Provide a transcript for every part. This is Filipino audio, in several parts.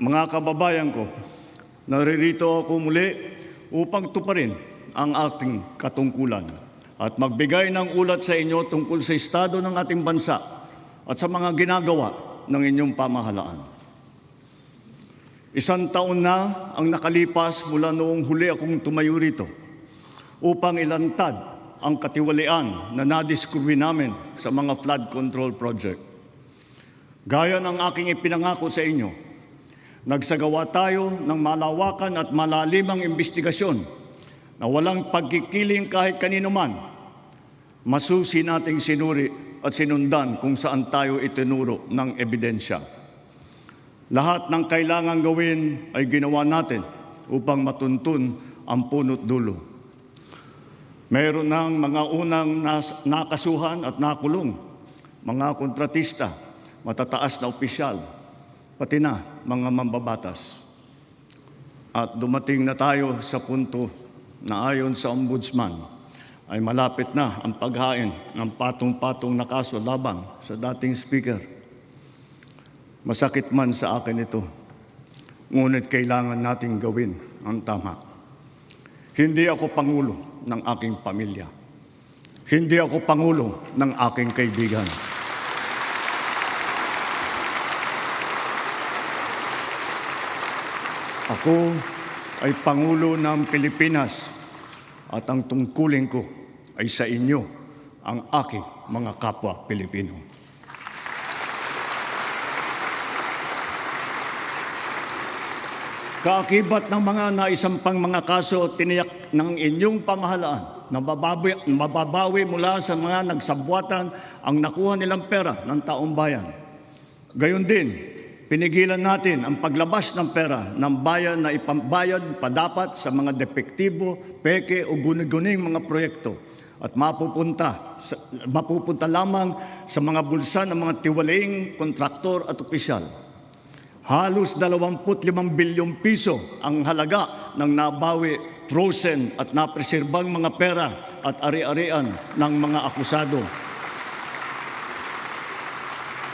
Mga kababayan ko, naririto ako muli upang tuparin ang ating katungkulan at magbigay ng ulat sa inyo tungkol sa estado ng ating bansa at sa mga ginagawa ng inyong pamahalaan. Isang taon na ang nakalipas mula noong huli akong tumayo rito upang ilantad ang katiwalian na nadiskubre namin sa mga flood control project. Gaya ng aking ipinangako sa inyo, nagsagawa tayo ng malawakan at malalimang investigasyon na walang pagkikiling kahit kanino man. Masusi nating sinuri at sinundan kung saan tayo itinuro ng ebidensya. Lahat ng kailangang gawin ay ginawa natin upang matuntun ang punot dulo. Mayroon ng mga unang nakasuhan at nakulong, mga kontratista, matataas na opisyal, pati na mga mambabatas. At dumating na tayo sa punto na ayon sa Ombudsman ay malapit na ang paghain ng patong-patong na kaso laban sa dating speaker. Masakit man sa akin ito, ngunit kailangan nating gawin ang tama. Hindi ako pangulo ng aking pamilya. Hindi ako pangulo ng aking kaibigan. Ako ay Pangulo ng Pilipinas at ang tungkulin ko ay sa inyo, ang aking mga kapwa Pilipino. Kaakibat ng mga naisampang mga kaso tiniyak ng inyong pamahalaan na mababawi mula sa mga nagsabwatan ang nakuha nilang pera ng taong bayan. Gayon din, pinigilan natin ang paglabas ng pera ng bayan na ipambayad pa dapat sa mga depektibo, peke o guni-guning mga proyekto at mapupunta lamang sa mga bulsa ng mga tiwalaing kontraktor at opisyal. Halos 25 bilyong piso ang halaga ng nabawi, frozen at napreserbang mga pera at ari-arian ng mga akusado.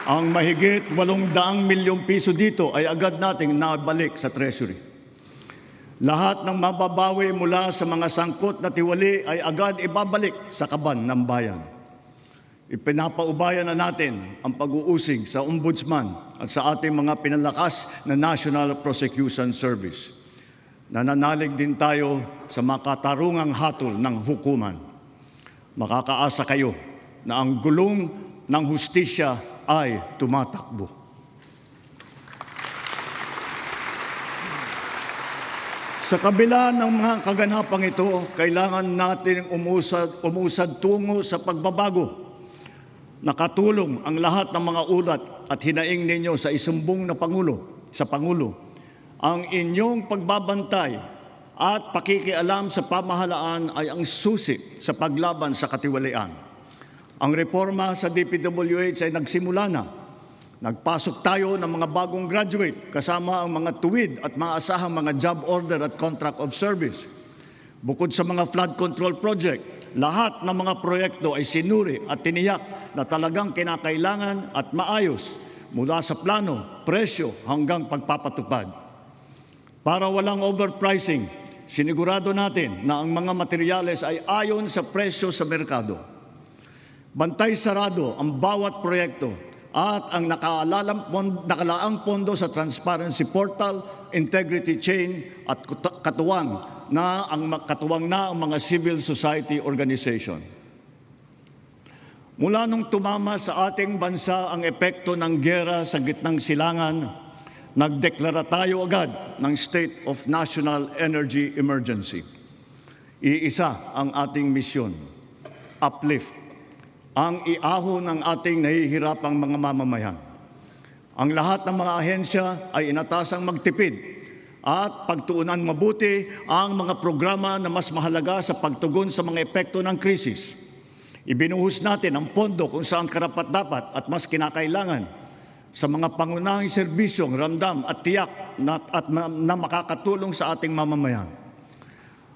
Ang mahigit 800 milyong piso dito ay agad nating nabalik sa Treasury. Lahat ng mababawi mula sa mga sangkot na tiwali ay agad ibabalik sa kaban ng bayan. Ipinapaubayan na natin ang pag-uusig sa Ombudsman at sa ating mga pinalakas na National Prosecution Service. Nananalig din tayo sa makatarungang hatol ng hukuman. Makakaasa kayo na ang gulong ng hustisya ay tumatakbo. Sa kabila ng mga kaganapang ito, kailangan natin umusad tungo sa pagbabago. Nakatulong ang lahat ng mga ulat at hinaing ninyo sa isumbong na Pangulo. Ang inyong pagbabantay at pakikialam sa pamahalaan ay ang susi sa paglaban sa katiwalian. Ang reforma sa DPWH ay nagsimula na. Nagpasok tayo ng mga bagong graduate kasama ang mga tuwid at maasahang mga job order at contract of service. Bukod sa mga flood control project, lahat ng mga proyekto ay sinuri at tiniyak na talagang kinakailangan at maayos mula sa plano, presyo hanggang pagpapatupad. Para walang overpricing, sinigurado natin na ang mga materyales ay ayon sa presyo sa merkado. Bantay sarado ang bawat proyekto at ang nakalaang pondo sa Transparency Portal, Integrity Chain at katuwang na ang mga civil society organization. Mula nung tumama sa ating bansa ang epekto ng giyera sa gitnang silangan, nagdeklara tayo agad ng State of National Energy Emergency. Iisa ang ating misyon, uplift ang iahon ng ating nahihirapang mga mamamayan. Ang lahat ng mga ahensya ay inatasang magtipid at pagtuunan mabuti ang mga programa na mas mahalaga sa pagtugon sa mga epekto ng krisis. Ibinuhos natin ang pondo kung saan karapat-dapat at mas kinakailangan sa mga pangunahing serbisyong ramdam at tiyak na makakatulong sa ating mamamayan.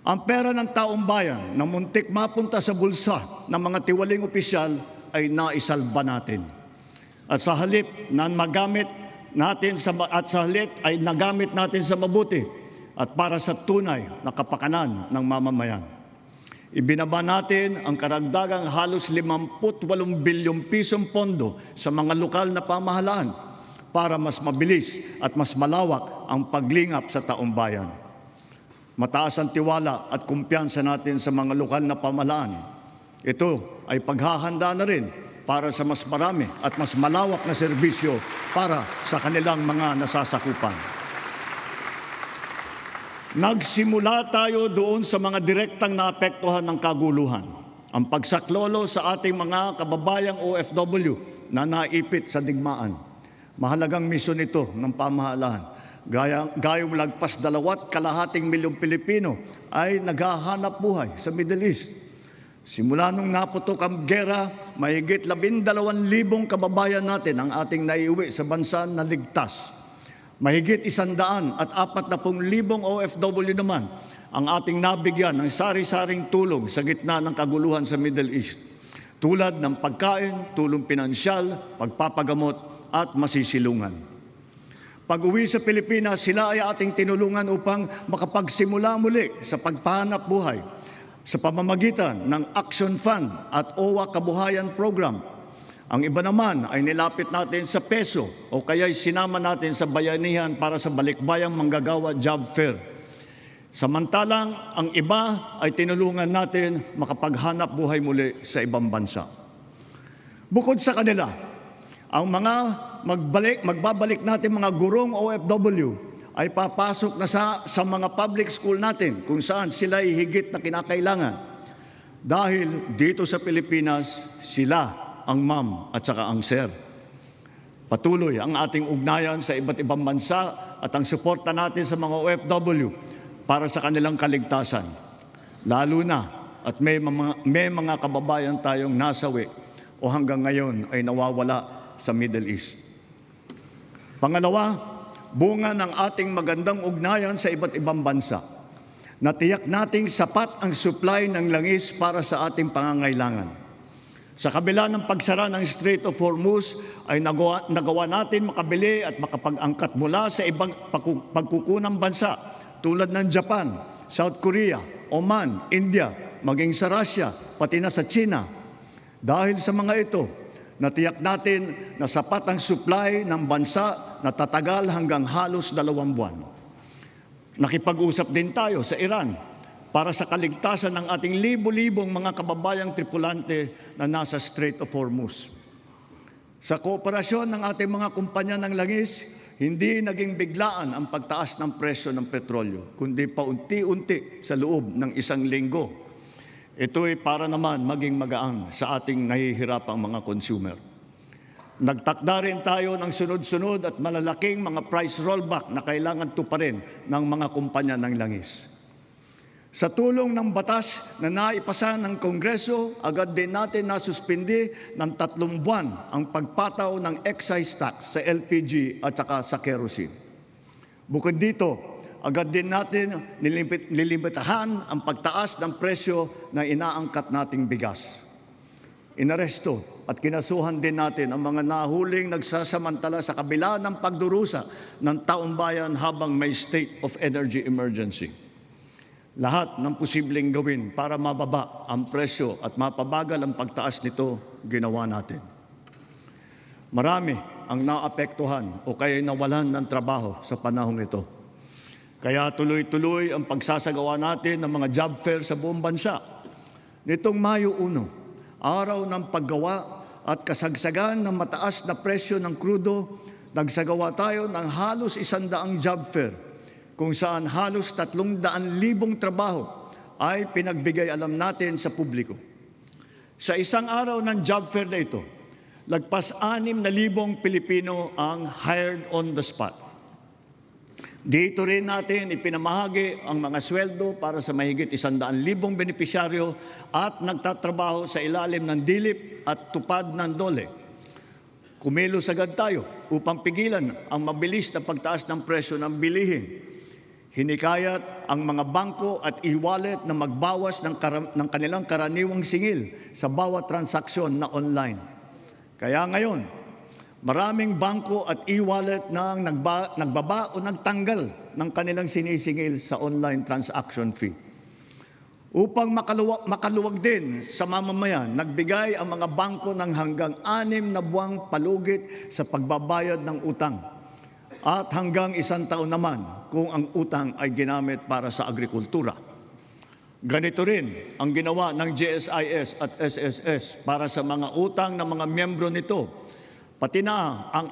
Ang pera ng taong bayan na muntik mapunta sa bulsa ng mga tiwaling opisyal ay naisalba natin. At sa halip na magamit natin at sa halit ay nagamit natin sa mabuti at para sa tunay na kapakanan ng mamamayan. Ibinaba natin ang karagdagang halos 58 bilyong pisong pondo sa mga lokal na pamahalaan para mas mabilis at mas malawak ang paglingap sa taong bayan. Mataas ang tiwala at kumpiyansa natin sa mga lokal na pamahalaan. Ito ay paghahanda na rin para sa mas marami at mas malawak na serbisyo para sa kanilang mga nasasakupan. Nagsimula tayo doon sa mga direktang naapektuhan ng kaguluhan. Ang pagsaklolo sa ating mga kababayang OFW na naipit sa digmaan. Mahalagang misyon ito ng pamahalaan. Gayong lagpas 2.2 milyong Pilipino ay naghahanap buhay sa Middle East. Simula nung naputok ang gera, mahigit 12,000 kababayan natin ang ating naiuwi sa bansa na ligtas. Mahigit 140,000 OFW naman ang ating nabigyan ng sari-saring tulong sa gitna ng kaguluhan sa Middle East. Tulad ng pagkain, tulong pinansyal, pagpapagamot at masisilungan. Pag-uwi sa Pilipinas, sila ay ating tinulungan upang makapagsimula muli sa pagpahanap buhay sa pamamagitan ng Action Fund at OWA Kabuhayan Program. Ang iba naman ay nilapit natin sa PESO o kaya'y sinama natin sa bayanihan para sa balikbayang manggagawa job fair. Samantalang ang iba ay tinulungan natin makapaghanap buhay muli sa ibang bansa. Bukod sa kanila, ang mga magbabalik natin mga gurong OFW ay papasok na sa mga public school natin kung saan sila ay higit na kinakailangan. Dahil dito sa Pilipinas, sila ang ma'am at saka ang sir. Patuloy ang ating ugnayan sa iba't ibang bansa at ang suporta natin sa mga OFW para sa kanilang kaligtasan. Lalo na at may mga kababayan tayong nasawi o hanggang ngayon ay nawawala sa Middle East. Pangalawa, bunga ng ating magandang ugnayan sa iba't ibang bansa. Natiyak nating sapat ang supply ng langis para sa ating pangangailangan. Sa kabila ng pagsara ng Strait of Hormuz ay nagawa natin makabili at makapag-angkat mula sa ibang pagkukunang bansa tulad ng Japan, South Korea, Oman, India, maging sa Russia, pati na sa China. Dahil sa mga ito, natiyak natin na sapat ang supply ng bansa na tatagal hanggang halos 2 buwan. Nakipag-usap din tayo sa Iran para sa kaligtasan ng ating libo-libong mga kababayang tripulante na nasa Strait of Hormuz. Sa kooperasyon ng ating mga kumpanya ng langis, hindi naging biglaan ang pagtaas ng presyo ng petrolyo, kundi paunti-unti sa loob ng 1 linggo. Ito ay para naman maging magaan sa ating nahihirapang mga consumer. Nagtakda rin tayo ng sunod-sunod at malalaking mga price rollback na kailangan tuparin ng mga kumpanya ng langis. Sa tulong ng batas na naipasa ng Kongreso, agad din natin nasuspindi ng 3 buwan ang pagpataw ng excise tax sa LPG at saka sa kerosene. Bukod dito, agad din natin nilimitahan ang pagtaas ng presyo na inaangkat nating bigas. Inaresto at kinasuhan din natin ang mga nahuling nagsasamantala sa kabila ng pagdurusa ng taong bayan habang may state of energy emergency. Lahat ng posibleng gawin para mababa ang presyo at mapabagal ang pagtaas nito, ginawa natin. Marami ang naapektuhan o kaya nawalan ng trabaho sa panahong ito. Kaya tuloy-tuloy ang pagsasagawa natin ng mga job fair sa buong bansa. Nitong Mayo 1, araw ng paggawa at kasagsagan ng mataas na presyo ng krudo, nagsagawa tayo ng halos 100 job fair, kung saan halos 300,000 trabaho ay pinagbigay alam natin sa publiko. Sa isang araw ng job fair na ito, lagpas 6,000 Pilipino ang hired on the spot. Dito rin natin ipinamahagi ang mga sweldo para sa mahigit 100,000 benepisyaryo at nagtatrabaho sa ilalim ng dilip at tupad ng DOLE. Kumilos agad tayo upang pigilan ang mabilis na pagtaas ng presyo ng bilihin. Hinikayat ang mga bangko at e-wallet na magbawas ng kanilang karaniwang singil sa bawat transaksyon na online. Kaya ngayon, Maraming bangko at e-wallet na nagbaba o nagtanggal ng kanilang sinisingil sa online transaction fee. Upang makaluwag din sa mamamayan, nagbigay ang mga bangko ng hanggang 6 na buwang palugit sa pagbabayad ng utang at hanggang 1 taon naman kung ang utang ay ginamit para sa agrikultura. Ganito rin ang ginawa ng GSIS at SSS para sa mga utang ng mga miyembro nito, pati na ang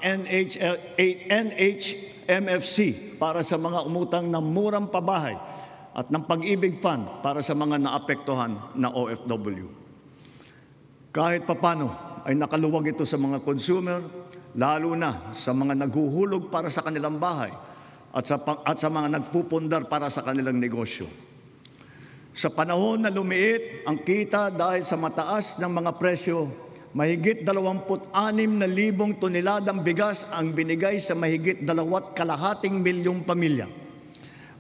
NHMFC para sa mga umutang ng murang pabahay at ng Pag-ibig Fund para sa mga naapektuhan na OFW. Kahit papano ay nakaluwag ito sa mga consumer, lalo na sa mga naghuhulog para sa kanilang bahay at sa mga nagpupundar para sa kanilang negosyo. Sa panahon na lumiit ang kita dahil sa mataas ng mga presyo, mahigit 26,000 toneladang bigas ang binigay sa mahigit 2.5 milyong pamilya.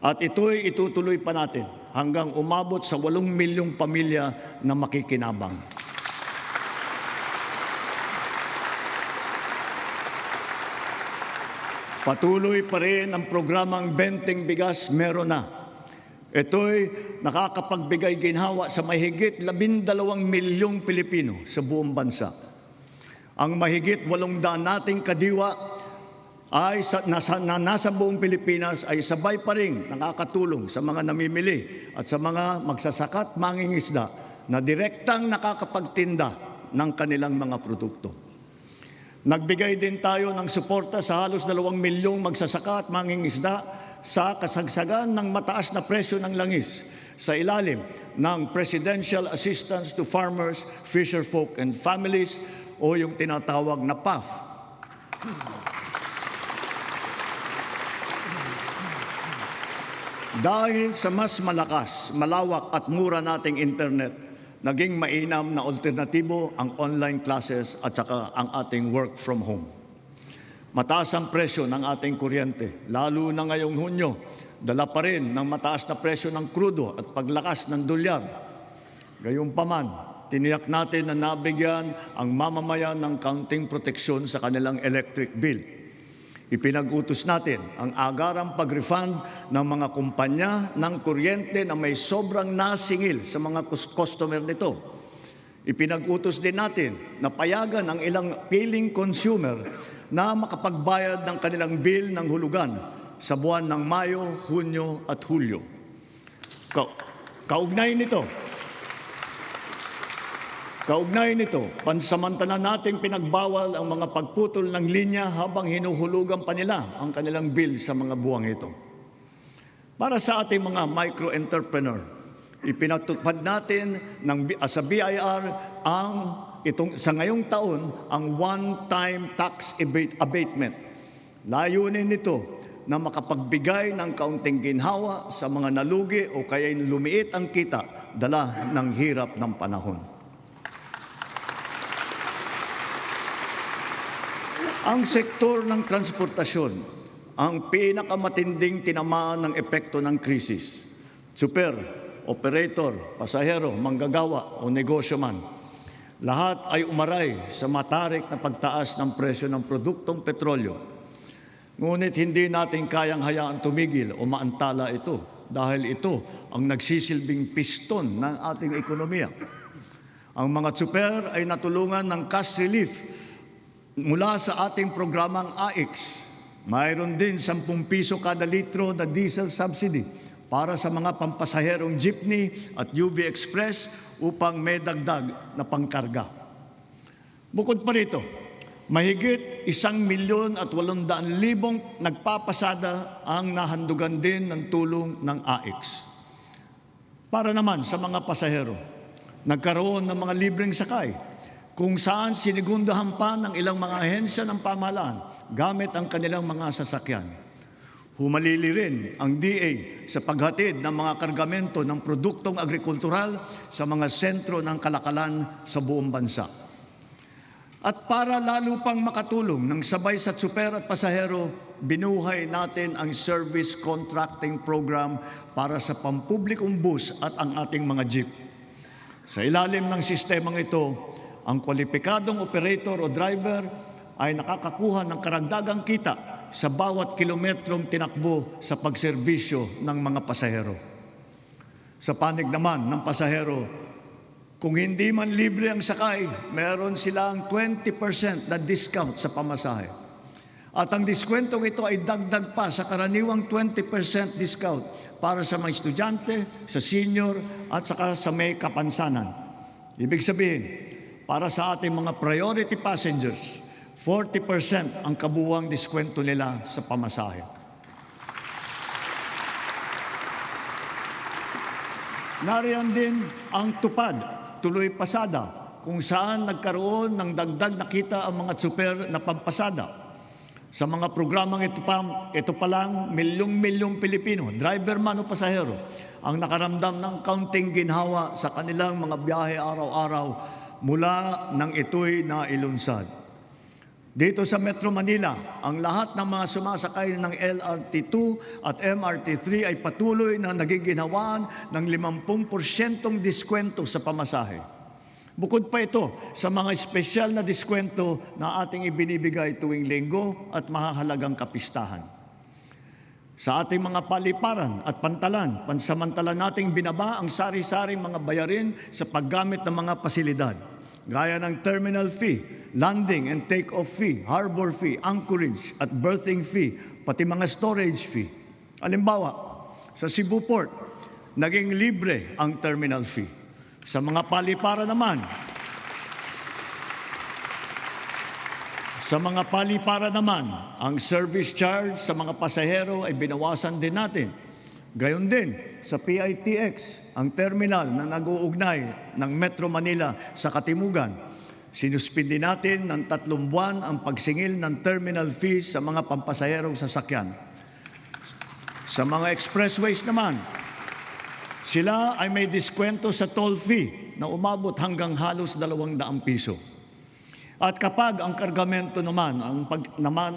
At ito'y itutuloy pa natin hanggang umabot sa 8 milyong pamilya na makikinabang. Patuloy pa rin ang programang Benteng Bigas Meron Na. Ito'y nakakapagbigay ginhawa sa mahigit 12 milyong Pilipino sa buong bansa. Ang mahigit 800 nating kadiwa ay nasa buong Pilipinas ay sabay pa rin nakakatulong sa mga namimili at sa mga magsasaka at mangingisda na direktang nakakapagtinda ng kanilang mga produkto. Nagbigay din tayo ng suporta sa halos 2 milyong magsasaka at mangingisda sa kasagsagan ng mataas na presyo ng langis sa ilalim ng Presidential Assistance to Farmers, Fisherfolk and Families o yung tinatawag na PAF. Dahil sa mas malakas, malawak at mura nating internet, naging mainam na alternatibo ang online classes at saka ang ating work from home. Mataas ang presyo ng ating kuryente, lalo na ngayong Hunyo, dala pa rin ng mataas na presyo ng krudo at paglakas ng dolyar. Gayunpaman, tiniyak natin na nabigyan ang mamamayan ng kaunting proteksyon sa kanilang electric bill. Ipinag-utos natin ang agarang pag-refund ng mga kumpanya ng kuryente na may sobrang nasingil sa mga customer nito. Ipinag-utos din natin na payagan ang ilang piling consumer na makapagbayad ng kanilang bill ng hulugan sa buwan ng Mayo, Hunyo at Hulyo. Kaugnay nito, pansamantala nating pinagbawal ang mga pagputol ng linya habang hinuhulugan pa nila ang kanilang bill sa mga buwang ito. Para sa ating mga micro-entrepreneur, ipinatupad natin sa BIR sa ngayong taon ang one-time tax abatement. Layunin nito na makapagbigay ng kaunting ginhawa sa mga nalugi o kaya lumiit ang kita dala ng hirap ng panahon. Ang sektor ng transportasyon ang pinakamatinding tinamaan ng epekto ng krisis. Super, operator, pasahero, manggagawa o negosyo man, lahat ay umaray sa matarik na pagtaas ng presyo ng produktong petrolyo. Ngunit hindi natin kayang hayaan tumigil o maantala ito dahil ito ang nagsisilbing piston ng ating ekonomiya. Ang mga super ay natulungan ng cash relief mula sa ating programang AIX. Mayroon din 10 piso kada litro na diesel subsidy para sa mga pampasaherong jeepney at UV Express upang may dagdag na pangkarga. Bukod pa rito, mahigit 1,800,000 nagpapasada ang nahandugan din ng tulong ng AIX. Para naman sa mga pasahero, nagkaroon ng mga libreng sakay kung saan sinigundahan pa ng ilang mga ahensya ng pamahalaan gamit ang kanilang mga sasakyan. Humalili rin ang DA sa paghatid ng mga kargamento ng produktong agrikultural sa mga sentro ng kalakalan sa buong bansa. At para lalo pang makatulong ng sabay sa tsuper at pasahero, binuhay natin ang service contracting program para sa pampublikong bus at ang ating mga jeep. Sa ilalim ng sistemang ito, ang kwalipikadong operator o driver ay nakakakuha ng karagdagang kita sa bawat kilometrong tinakbo sa pagserbisyo ng mga pasahero. Sa panig naman ng pasahero, kung hindi man libre ang sakay, meron silang 20% na discount sa pamasahe. At ang diskwentong ito ay dagdag pa sa karaniwang 20% discount para sa mga estudyante, sa senior at saka sa may kapansanan. Ibig sabihin, para sa ating mga priority passengers, 40% ang kabuuang diskwento nila sa pamasahe. Nariyan din ang tupad, tuloy pasada, kung saan nagkaroon ng dagdag na kita ang mga tsuper na pampasada. Sa mga programang ito pa lang, milyong-milyong Pilipino, driver man o pasahero, ang nakaramdam ng kaunting ginhawa sa kanilang mga biyahe araw-araw mula nang ito'y nailunsad. Dito sa Metro Manila, ang lahat ng mga sumasakay ng LRT2 at MRT3 ay patuloy na nagiginhawaan ng 50% diskwento sa pamasahe. Bukod pa ito sa mga espesyal na diskwento na ating ibinibigay tuwing linggo at mahahalagang kapistahan. Sa ating mga paliparan at pantalan, pansamantala nating binaba ang sari-saring mga bayarin sa paggamit ng mga pasilidad, gaya ng terminal fee, landing and take-off fee, harbor fee, anchorage at berthing fee, pati mga storage fee. Halimbawa, sa Cebu Port, naging libre ang terminal fee. Sa mga paliparan naman, ang service charge sa mga pasahero ay binawasan din natin. Gayon din sa PITX, ang terminal na nag-uugnay ng Metro Manila sa Katimugan. Sinuspindi natin ng 3 buwan ang pagsingil ng terminal fees sa mga pampasaherong sasakyan. Sa mga expressways naman, sila ay may diskwento sa toll fee na umabot hanggang halos 200 piso. At kapag ang kargamento naman,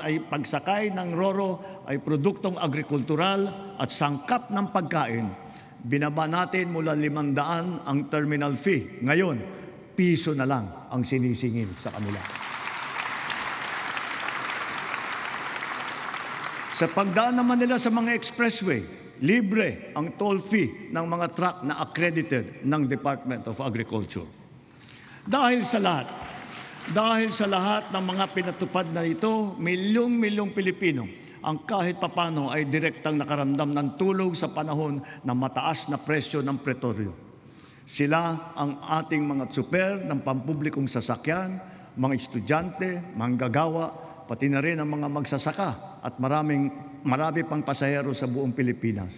ay pagsakay ng roro ay produktong agrikultural at sangkap ng pagkain, binaba natin mula 500 ang terminal fee. Ngayon, piso na lang ang sinisingil sa kanila. Sa pagdaan naman nila sa mga expressway, libre ang toll fee ng mga truck na accredited ng Department of Agriculture. Dahil sa lahat ng mga pinatupad na ito, milyong-milyong Pilipino ang kahit papano ay direktang nakaramdam ng tulong sa panahon ng mataas na presyo ng petrolyo. Sila ang ating mga tsuper ng pampublikong sasakyan, mga estudyante, manggagawa, pati na rin ang mga magsasaka at marami pang pasahero sa buong Pilipinas.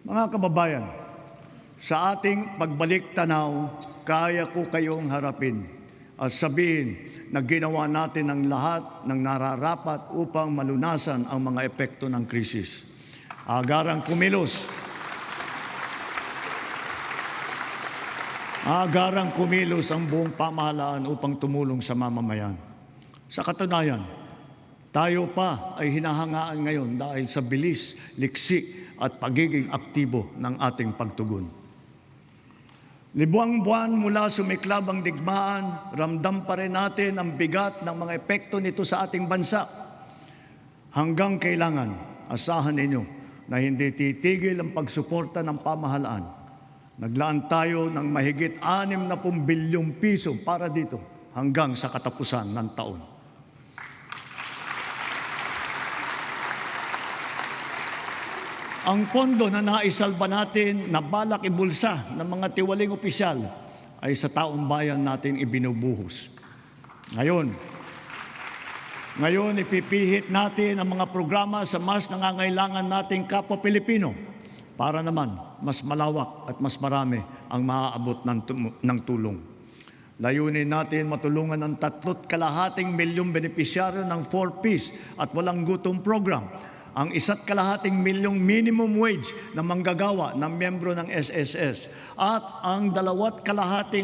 Mga kababayan, sa ating pagbalik tanaw, kaya ko kayong harapin at sabihin na ginawa natin ang lahat ng nararapat upang malunasan ang mga epekto ng krisis. Agarang kumilos ang buong pamahalaan upang tumulong sa mamamayan. Sa katunayan, tayo pa ay hinahangaan ngayon dahil sa bilis, liksi at pagiging aktibo ng ating pagtugon. Libuang buwan mula sumiklab ang digmaan, ramdam pa rin natin ang bigat ng mga epekto nito sa ating bansa. Hanggang kailangan, asahan ninyo na hindi titigil ang pagsuporta ng pamahalaan. Naglaan tayo ng mahigit 60 bilyong piso para dito hanggang sa katapusan ng taon. Ang pondo na naisalba natin na balak ibulsa ng mga tiwaling opisyal ay sa taong bayan natin ibinubuhos. Ngayon ipipihit natin ang mga programa sa mas nangangailangan nating kapwa Pilipino para naman mas malawak at mas marami ang maaabot ng tulong. Layunin natin matulungan ang 3.2 milyong benepisyaryo ng 4Ps at walang gutom program, ang 1.2 milyong minimum wage na manggagawa ng miyembro ng SSS at ang 2.2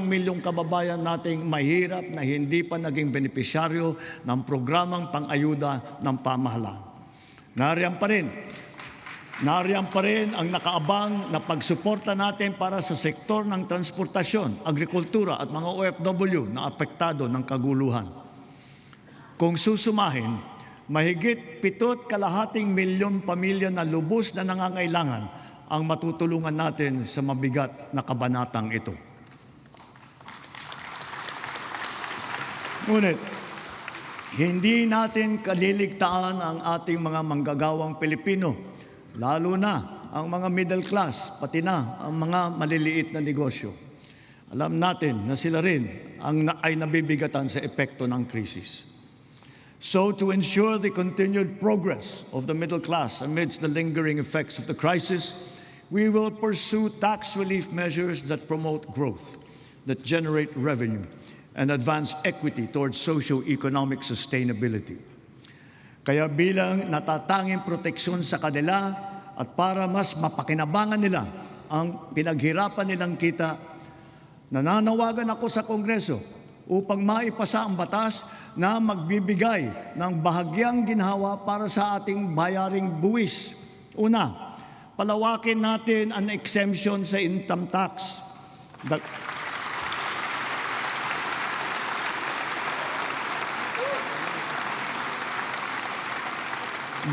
milyong kababayan nating mahirap na hindi pa naging benepisyaryo ng programang pang-ayuda ng pamahalaan. Nariyan pa rin ang nakaabang na pagsuporta natin para sa sektor ng transportasyon, agrikultura at mga OFW na apektado ng kaguluhan. Kung susumahin, mahigit 7.5 milyon pamilya na lubos na nangangailangan ang matutulungan natin sa mabigat na kabanatang ito. Ngunit, hindi natin kaliligtaan ang ating mga manggagawang Pilipino, lalo na ang mga middle class, pati na ang mga maliliit na negosyo. Alam natin na sila rin ay nabibigatan sa epekto ng krisis. So, to ensure the continued progress of the middle class amidst the lingering effects of the crisis, we will pursue tax relief measures that promote growth, that generate revenue, and advance equity towards socio-economic sustainability. Kaya bilang natatanging proteksyon sa kanila at para mas mapakinabangan nila ang pinaghirapan nilang kita, nananawagan ako sa Kongreso upang maipasa ang batas na magbibigay ng bahagyang ginhawa para sa ating bayaring buwis. Una, palawakin natin ang exemption sa income tax.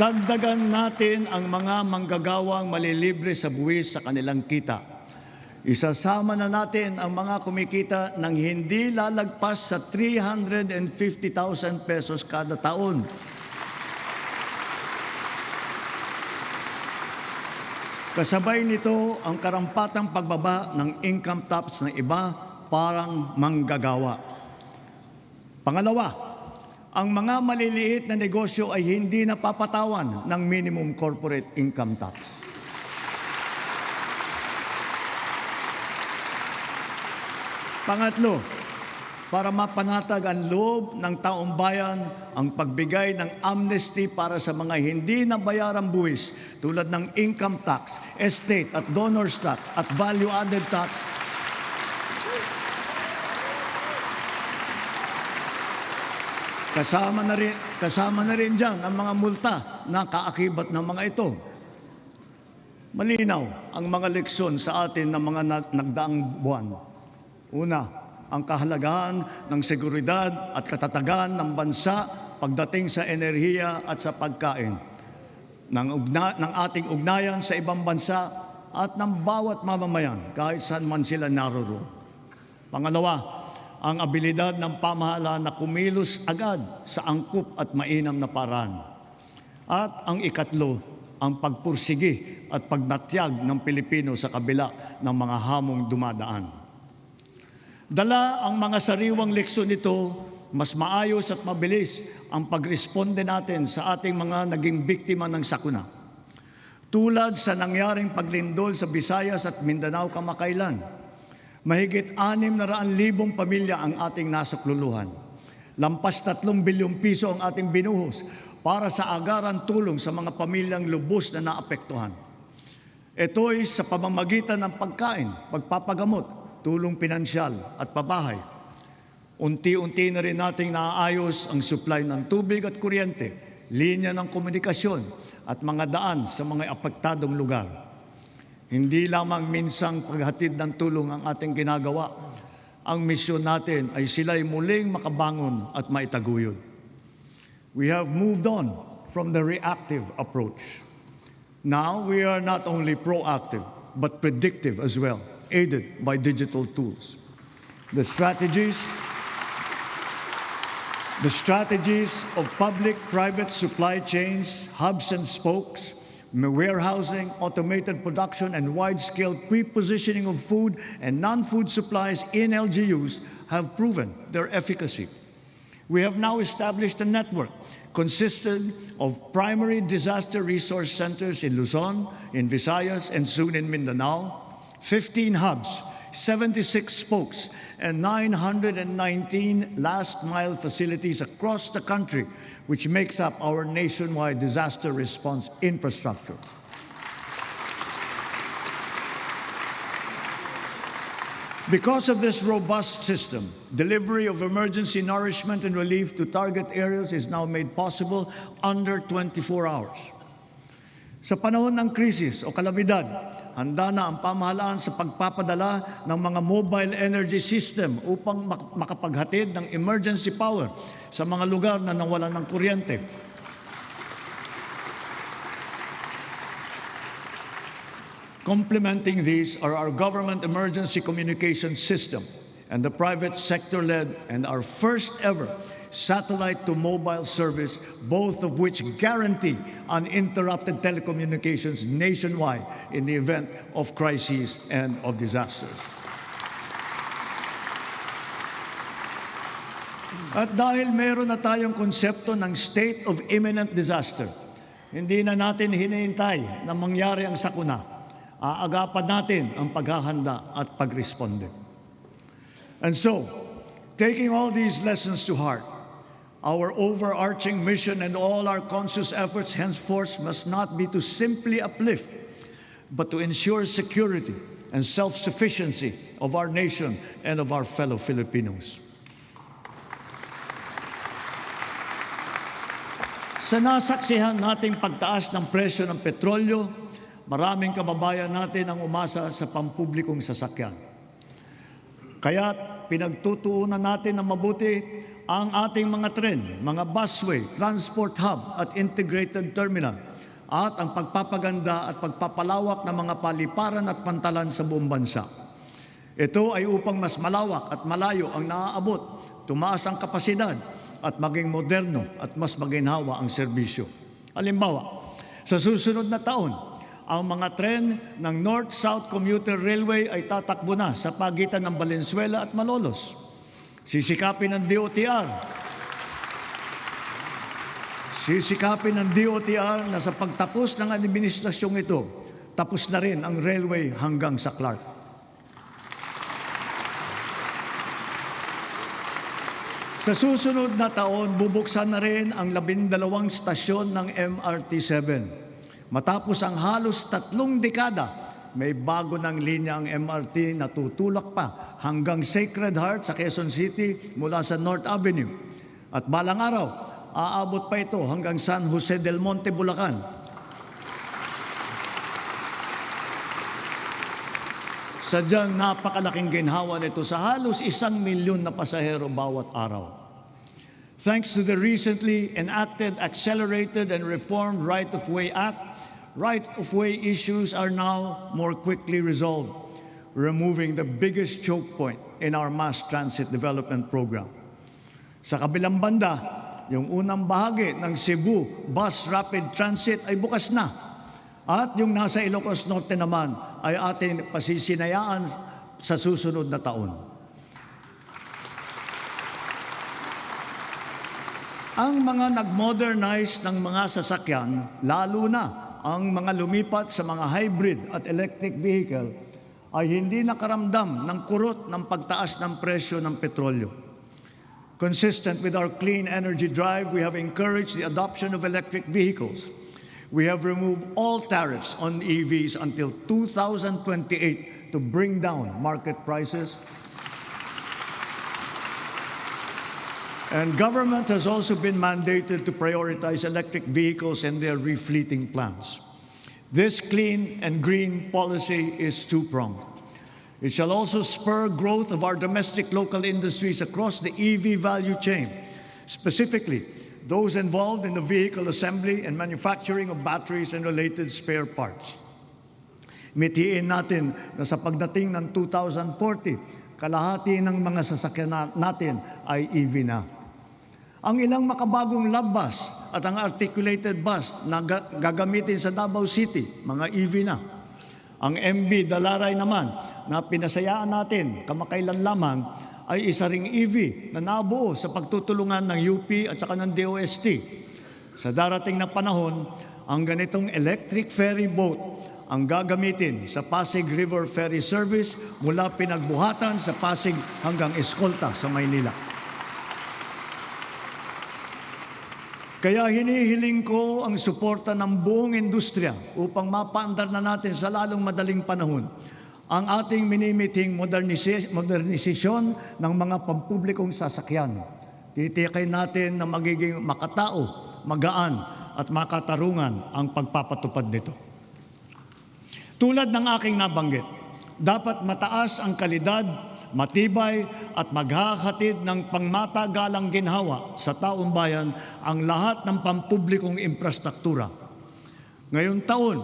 Dagdagan natin ang mga manggagawang malilibre sa buwis sa kanilang kita. Isasama na natin ang mga kumikita ng hindi lalagpas sa 350,000 pesos kada taon. Kasabay nito ang karampatang pagbaba ng income tax ng iba parang manggagawa. Pangalawa, ang mga maliliit na negosyo ay hindi napapatawan ng minimum corporate income tax. Pangatlo, para mapanatag ang loob ng taong bayan ang pagbigay ng amnesty para sa mga hindi nabayarang buwis tulad ng income tax, estate at donors tax at value-added tax. Kasama na rin dyan ang mga multa na kaakibat ng mga ito. Malinaw ang mga leksyon sa atin ng mga nagdaang buwan. Una, ang kahalagahan ng seguridad at katatagan ng bansa pagdating sa enerhiya at sa pagkain, ng ating ugnayan sa ibang bansa at ng bawat mamamayan kahit saan man sila naroroon. Pangalawa, ang abilidad ng pamahalaan na kumilos agad sa angkop at mainam na paraan. At ang ikatlo, ang pagpursigi at pagnatyag ng Pilipino sa kabila ng mga hamong dumadaan. Dala ang mga sariwang leksyon nito, mas maayos at mabilis ang pagresponde natin sa ating mga naging biktima ng sakuna. Tulad sa nangyaring paglindol sa Visayas at Mindanao kamakailan, mahigit 600,000 pamilya ang ating nasakluluhan. Lampas 3 bilyong piso ang ating binuhos para sa agaran tulong sa mga pamilyang lubos na naapektuhan. Ito'y sa pamamagitan ng pagkain, pagpapagamot, tulong pinansyal at pabahay. Unti-unti na rin nating naaayos ang supply ng tubig at kuryente, linya ng komunikasyon at mga daan sa mga apektadong lugar. Hindi lamang minsang paghatid ng tulong ang ating ginagawa. Ang misyon natin ay sila'y muling makabangon at maitaguyod. We have moved on from the reactive approach. Now we are not only proactive, but predictive as well, aided by digital tools. The strategies of public-private supply chains, hubs and spokes, warehousing, automated production, and wide-scale pre-positioning of food and non-food supplies in LGUs have proven their efficacy. We have now established a network consisting of primary disaster resource centers in Luzon, in Visayas, and soon in Mindanao, 15 hubs, 76 spokes, and 919 last-mile facilities across the country, which makes up our nationwide disaster response infrastructure. Because of this robust system, delivery of emergency nourishment and relief to target areas is now made possible under 24 hours. Sa panahon ng krisis o kalamidad, handa na ang pamahalaan sa pagpapadala ng mga mobile energy system upang makapaghatid ng emergency power sa mga lugar na nawalan ng kuryente. Complementing these are our government emergency communication system and the private sector-led and our first ever satellite-to-mobile service, both of which guarantee uninterrupted telecommunications nationwide in the event of crises and of disasters. At dahil meron na tayong konsepto ng state of imminent disaster, hindi na natin hinihintay na mangyari ang sakuna. Aagapan natin ang paghahanda at pagresponde. And so, taking all these lessons to heart, our overarching mission and all our conscious efforts henceforth must not be to simply uplift, but to ensure security and self-sufficiency of our nation and of our fellow Filipinos. Sa nasaksihan nating pagtaas ng presyo ng petrolyo, maraming kababayan natin ang umasa sa pampublikong sasakyan. Kaya't pinagtutuunan natin ng mabuti ang ating mga tren, mga busway, transport hub at integrated terminal at ang pagpapaganda at pagpapalawak ng mga paliparan at pantalan sa buong bansa. Ito ay upang mas malawak at malayo ang naaabot, tumaas ang kapasidad at maging moderno at mas maginhawa ang serbisyo. Halimbawa, sa susunod na taon, ang mga tren ng North-South Commuter Railway ay tatakbo na sa pagitan ng Valenzuela at Malolos. Sisikapin ng DOTR na sa pagtapos ng administrasyong ito, tapos na rin ang railway hanggang sa Clark. Sa susunod na taon, bubuksan na rin ang 12 stasyon ng MRT-7. Matapos ang halos 3 dekada, may bago ng linya ang MRT na tutulak pa hanggang Sacred Heart sa Quezon City mula sa North Avenue. At balang araw, aabot pa ito hanggang San Jose del Monte, Bulacan. Sadyang napakalaking ginhawa nito sa halos 1 milyon na pasahero bawat araw. Thanks to the recently enacted Accelerated and Reformed Right-of-Way Act, right-of-way issues are now more quickly resolved, removing the biggest choke point in our mass transit development program. Sa kabilang banda, yung unang bahagi ng Cebu Bus Rapid Transit ay bukas na. At yung nasa Ilocos Norte naman ay ating pasisinayaan sa susunod na taon. Ang mga nag-modernize ng mga sasakyan, lalo na ang mga lumipat sa mga hybrid at electric vehicle, ay hindi nakaramdam ng kurot ng pagtaas ng presyo ng petrolyo. Consistent with our clean energy drive, we have encouraged the adoption of electric vehicles. We have removed all tariffs on EVs until 2028 to bring down market prices. And government has also been mandated to prioritize electric vehicles and their refleeting plans. This clean and green policy is two-pronged. It shall also spur growth of our domestic local industries across the EV value chain, specifically those involved in the vehicle assembly and manufacturing of batteries and related spare parts. Mitiin natin na sa pagdating ng 2040, kalahati ng mga sasakyan natin ay EV na. Ang ilang makabagong love bus at ang articulated bus na gagamitin sa Davao City, mga EV na. Ang MB Dalaray naman na pinasayaan natin kamakailan lamang ay isa ring EV na nabuo sa pagtutulungan ng UP at saka ng DOST. Sa darating na panahon, ang ganitong electric ferry boat ang gagamitin sa Pasig River Ferry Service mula Pinagbuhatan sa Pasig hanggang Escolta sa Maynila. Kaya hinihiling ko ang suporta ng buong industriya upang mapaandar na natin sa lalong madaling panahon ang ating minimiting modernisasyon ng mga pampublikong sasakyan. Titiyakin natin na magiging makatao, magaan at makatarungan ang pagpapatupad nito. Tulad ng aking nabanggit, dapat mataas ang kalidad, matibay at maghahatid ng pangmatagalang ginhawa sa taong bayan ang lahat ng pampublikong infrastruktura. Ngayong taon,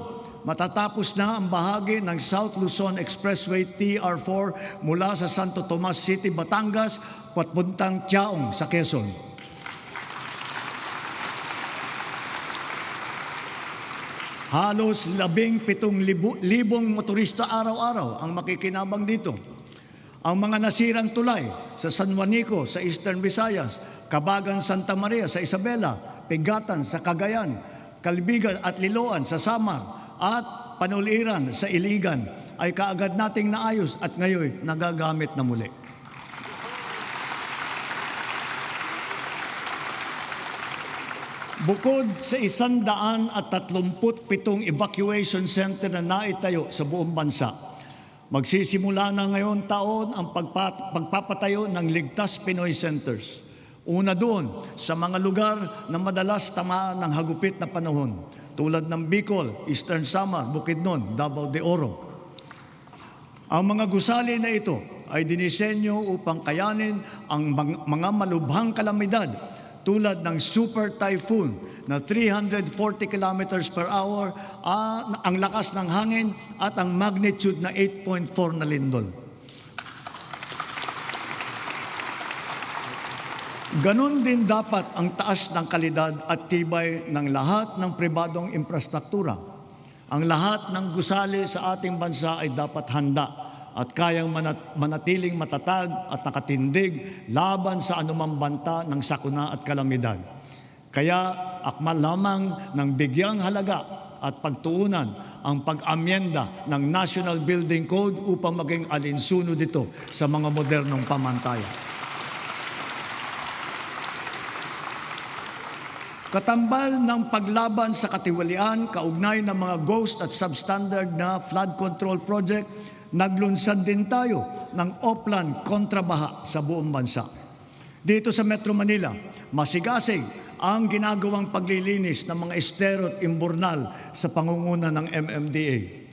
matatapos na ang bahagi ng South Luzon Expressway TR4 mula sa Santo Tomas City, Batangas, papuntang Tiaong sa Quezon. Halos 17,000 motorista araw-araw ang makikinabang dito. Ang mga nasirang tulay sa San Juanico sa Eastern Visayas, Cabagan, Santa Maria sa Isabela, Pigatan sa Cagayan, Calbigan at Liloan sa Samar at Panuliran sa Iligan ay kaagad nating naayos at ngayon nagagamit na muli. Bukod sa 137 evacuation center na naitayo sa buong bansa, magsisimula na ngayon taon ang pagpapatayo ng Ligtas Pinoy Centers. Una doon sa mga lugar na madalas tamaan ng hagupit na panahon, tulad ng Bicol, Eastern Samar, Bukidnon, Davao de Oro. Ang mga gusali na ito ay dinisenyo upang kayanin ang mga malubhang kalamidad tulad ng super typhoon na 340 kilometers per hour, ang lakas ng hangin at ang magnitude na 8.4 na lindol. Ganon din dapat ang taas ng kalidad at tibay ng lahat ng pribadong infrastruktura. Ang lahat ng gusali sa ating bansa ay dapat handa at kayang manatiling matatag at nakatindig laban sa anumang banta ng sakuna at kalamidad. Kaya akma lamang ng bigyang halaga at pagtuunan ang pag-amyenda ng National Building Code upang maging alinsunod ito sa mga modernong pamantayan. Katambal ng paglaban sa katiwalian, kaugnay ng mga ghost at substandard na flood control project, naglunsad din tayo ng Oplan kontrabaha sa buong bansa. Dito sa Metro Manila, masigasig ang ginagawang paglilinis ng mga estero at imburnal sa pangunguna ng MMDA.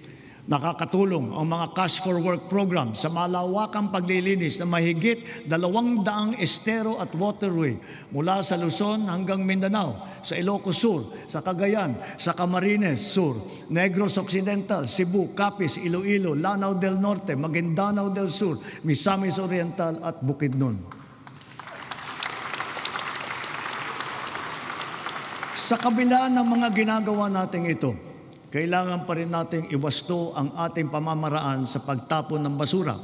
Nakakatulong ang mga Cash for Work program sa malawakang paglilinis na mahigit 200 estero at waterway mula sa Luzon hanggang Mindanao, sa Ilocos Sur, sa Cagayan, sa Camarines Sur, Negros Occidental, Cebu, Capiz, Iloilo, Lanao del Norte, Maguindanao del Sur, Misamis Oriental at Bukidnon. Sa kabila ng mga ginagawa nating ito, kailangan pa rin nating iwasto ang ating pamamaraan sa pagtapon ng basura.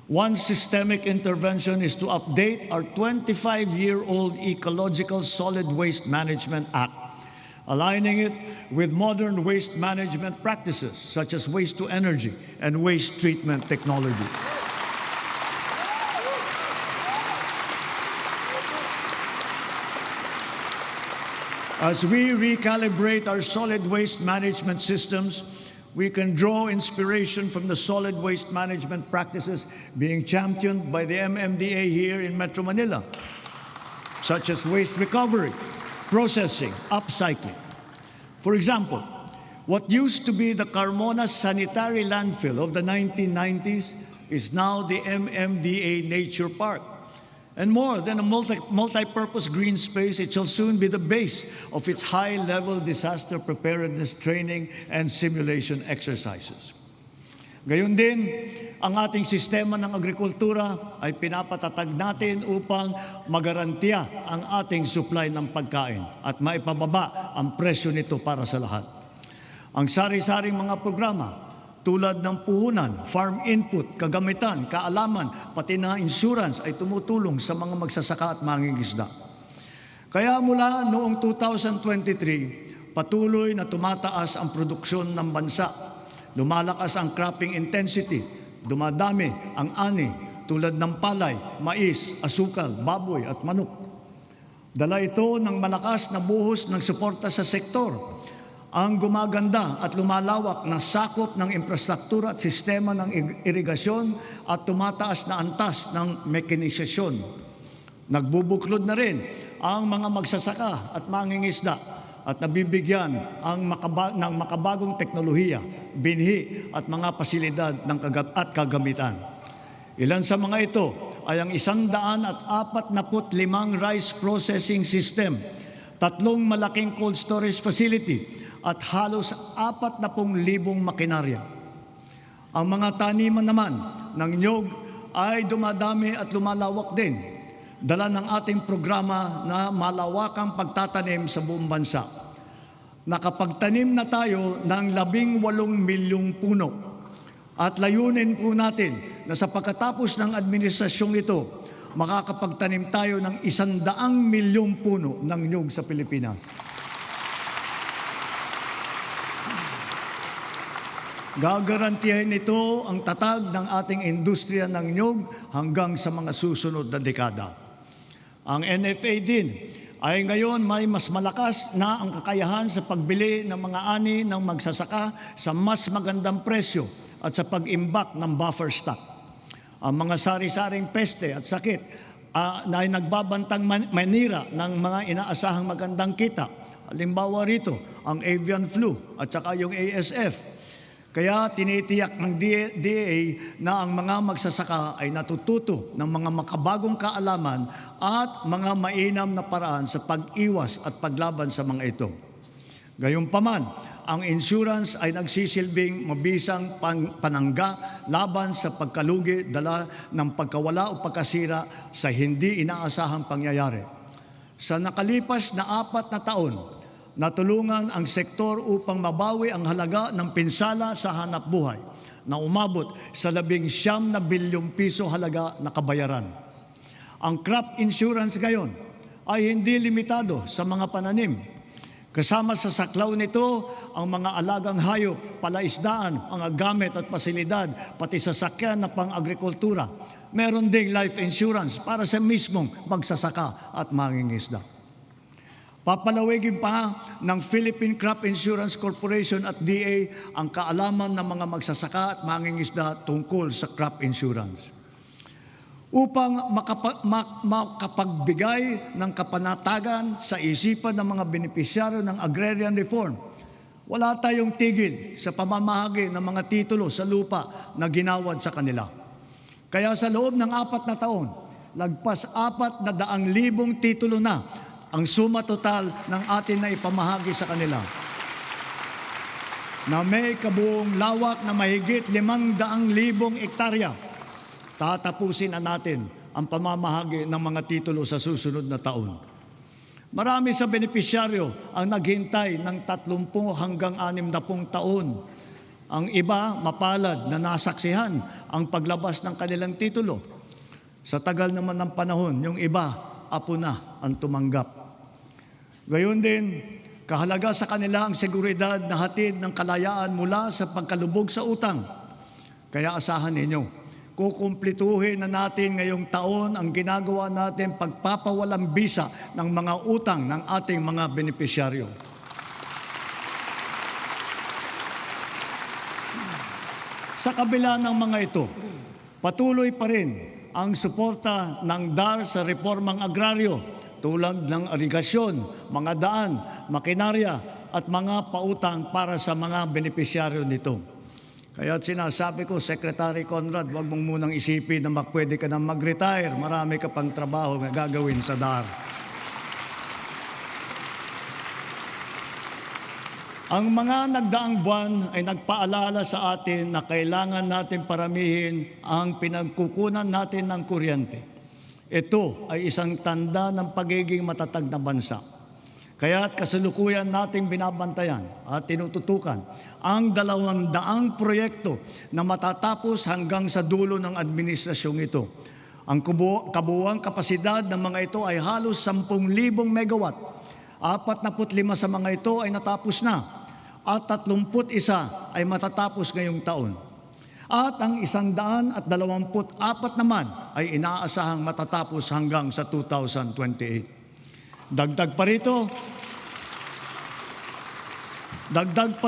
One systemic intervention is to update our 25-year-old Ecological Solid Waste Management Act, aligning it with modern waste management practices such as waste-to-energy and waste treatment technology. As we recalibrate our solid waste management systems, we can draw inspiration from the solid waste management practices being championed by the MMDA here in Metro Manila, such as waste recovery, processing, upcycling. For example, what used to be the Carmona Sanitary Landfill of the 1990s is now the MMDA Nature Park. And more than a multi-purpose green space, it shall soon be the base of its high-level disaster preparedness training and simulation exercises. Gayon din, ang ating sistema ng agrikultura ay pinapatatag natin upang magarantiya ang ating supply ng pagkain at maipababa ang presyo nito para sa lahat. Ang sari-saring mga programa tulad ng puhunan, farm input, kagamitan, kaalaman, pati na insurance ay tumutulong sa mga magsasaka at mangingisda. Kaya mula noong 2023, patuloy na tumataas ang produksyon ng bansa. Lumalakas ang cropping intensity, dumadami ang ani tulad ng palay, mais, asukal, baboy at manok. Dala ito ng malakas na buhos ng suporta sa sektor. Ang gumaganda at lumalawak na sakop ng infrastruktura at sistema ng irigasyon at tumataas na antas ng mekanisasyon. Nagbubuklod na rin ang mga magsasaka at mangingisda at nabibigyan ng makabagong teknolohiya, binhi at mga pasilidad at kagamitan. Ilan sa mga ito ay ang 145 rice processing system, 3 malaking cold storage facility at halos 40,000 makinarya. Ang mga taniman naman ng niyog ay dumadami at lumalawak din, dala ng ating programa na malawakang pagtatanim sa buong bansa. Nakapagtanim na tayo ng 18 milyong puno at layunin po natin na sa pagkatapos ng administrasyong ito, makakapagtanim tayo ng 100 milyong puno ng niyog sa Pilipinas. Gagarantiyahin ito ang tatag ng ating industriya ng niyog hanggang sa mga susunod na dekada. Ang NFA din ay ngayon may mas malakas na ang kakayahan sa pagbili ng mga ani ng magsasaka sa mas magandang presyo at sa pag-imbak ng buffer stock. Ang mga sari-saring peste at sakit na ay nagbabantang manira ng mga inaasahang magandang kita. Halimbawa rito, ang avian flu at saka yung ASF. Kaya tinitiyak ng DA na ang mga magsasaka ay natututo ng mga makabagong kaalaman at mga mainam na paraan sa pag-iwas at paglaban sa mga ito. Gayunpaman, ang insurance ay nagsisilbing mabisang panangga laban sa pagkalugi dala ng pagkawala o pagkasira sa hindi inaasahang pangyayari. Sa nakalipas na 4 na taon, natulungan ang sektor upang mabawi ang halaga ng pinsala sa hanapbuhay na umabot sa 19 bilyong piso halaga na kabayaran. Ang crop insurance ngayon ay hindi limitado sa mga pananim. Kasama sa saklaw nito ang mga alagang hayop, palaisdaan, mga gamit at pasilidad, pati sasakyan na pang-agrikultura. Meron ding life insurance para sa mismong magsasaka at mangingisda. Papalawigin pa ng Philippine Crop Insurance Corporation at DA ang kaalaman ng mga magsasaka at mangingisda tungkol sa crop insurance. Upang makapagbigay ng kapanatagan sa isipan ng mga benepisyaryo ng agrarian reform, wala tayong tigil sa pamamahagi ng mga titulo sa lupa na ginawad sa kanila. Kaya sa loob ng 4 na taon, lagpas 400,000 titulo na ang suma total ng atin na ipamahagi sa kanila, na may kabuong lawak na mahigit 500,000 hektarya. Tatapusin na natin ang pamamahagi ng mga titulo sa susunod na taon. Marami sa benepisyaryo ang naghintay ng 30 hanggang 60 taon. Ang iba mapalad na nasaksihan ang paglabas ng kanilang titulo. Sa tagal naman ng panahon, yung iba, apo na ang tumanggap. Gayon din, kahalaga sa kanila ang seguridad na hatid ng kalayaan mula sa pagkalubog sa utang. Kaya asahan ninyo, kukumplituhin na natin ngayong taon ang ginagawa natin pagpapawalang bisa ng mga utang ng ating mga benepisyaryo. Sa kabila ng mga ito, patuloy pa rin ang suporta ng DAR sa reformang agraryo tulad ng irigasyon, mga daan, makinarya at mga pautang para sa mga benepisyaryo nito. Kaya sinasabi ko, Secretary Conrad, huwag mong munang isipin na pwede ka na mag-retire. Marami ka pang trabaho na gagawin sa DAR. Ang mga nagdaang buwan ay nagpaalala sa atin na kailangan natin paramihin ang pinagkukunan natin ng kuryente. Ito ay isang tanda ng pagiging matatag na bansa. Kaya't kasalukuyan nating binabantayan at tinututukan ang 200 proyekto na matatapos hanggang sa dulo ng administrasyong ito. Ang kabuuang kapasidad ng mga ito ay halos 10,000 megawatt. 45 sa mga ito ay natapos na at 31 ay matatapos ngayong taon. At ang 124 naman ay inaasahang matatapos hanggang sa 2028. Dagdag pa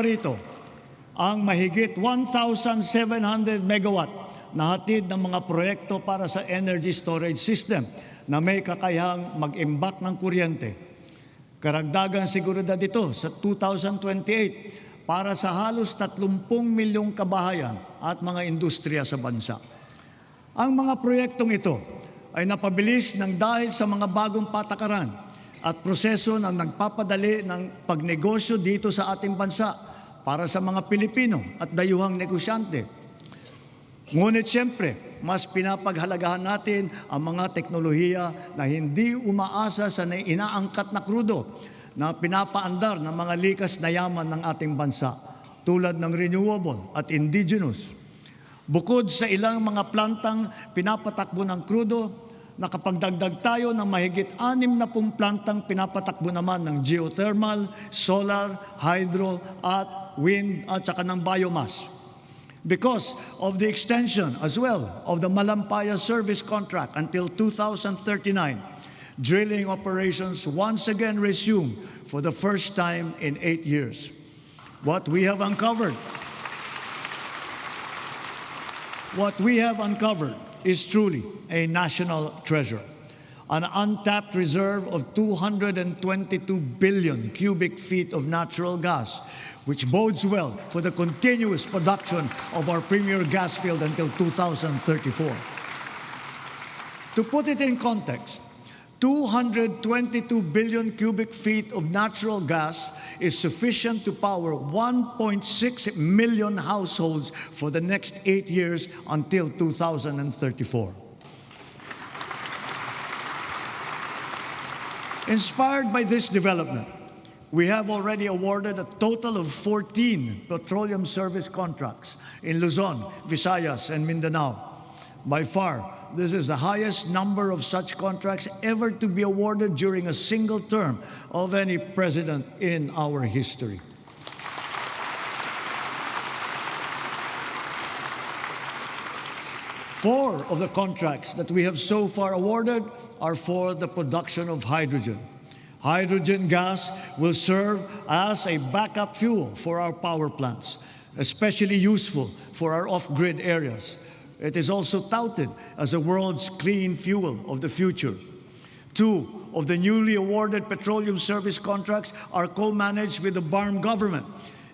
rito ang mahigit 1,700 megawatt na hatid ng mga proyekto para sa energy storage system na may kakayahang mag-imbak ng kuryente. Karagdagang seguridad ito sa 2028 para sa halos 30 milyong kabahayan at mga industriya sa bansa. Ang mga proyektong ito ay napabilis ng dahil sa mga bagong patakaran at proseso na nagpapadali ng pagnegosyo dito sa ating bansa para sa mga Pilipino at dayuhang negosyante. Ngunit siyempre, mas pinapaghalagahan natin ang mga teknolohiya na hindi umaasa sa inaangkat na krudo na pinapaandar ng mga likas na yaman ng ating bansa tulad ng renewable at indigenous. Bukod sa ilang mga plantang pinapatakbo ng krudo, nakapagdagdag tayo ng mahigit 60 plantang pinapatakbo naman ng geothermal, solar, hydro at wind at saka ng biomass. Because of the extension as well of the Malampaya service contract until 2039, drilling operations once again resumed for the first time in 8 years. What we have uncovered is truly a national treasure. An untapped reserve of 222 billion cubic feet of natural gas, which bodes well for the continuous production of our premier gas field until 2034. To put it in context, 222 billion cubic feet of natural gas is sufficient to power 1.6 million households for the next 8 years until 2034. Inspired by this development, we have already awarded a total of 14 petroleum service contracts in Luzon, Visayas, and Mindanao. By far, this is the highest number of such contracts ever to be awarded during a single term of any president in our history. Four of the contracts that we have so far awarded are for the production of hydrogen. Hydrogen gas will serve as a backup fuel for our power plants, especially useful for our off-grid areas. It is also touted as the world's clean fuel of the future. Two of the newly awarded petroleum service contracts are co-managed with the BARM government.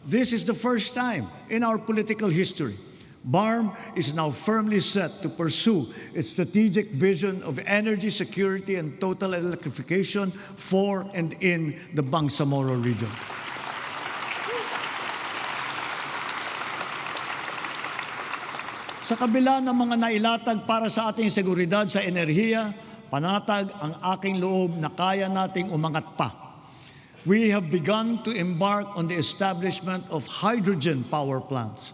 This is the first time in our political history. BARM is now firmly set to pursue its strategic vision of energy security and total electrification for and in the Bangsamoro region. Sa kabila ng mga nailatag para sa ating seguridad sa enerhiya, panatag ang aking loob na kaya nating umangat pa. We have begun to embark on the establishment of hydrogen power plants.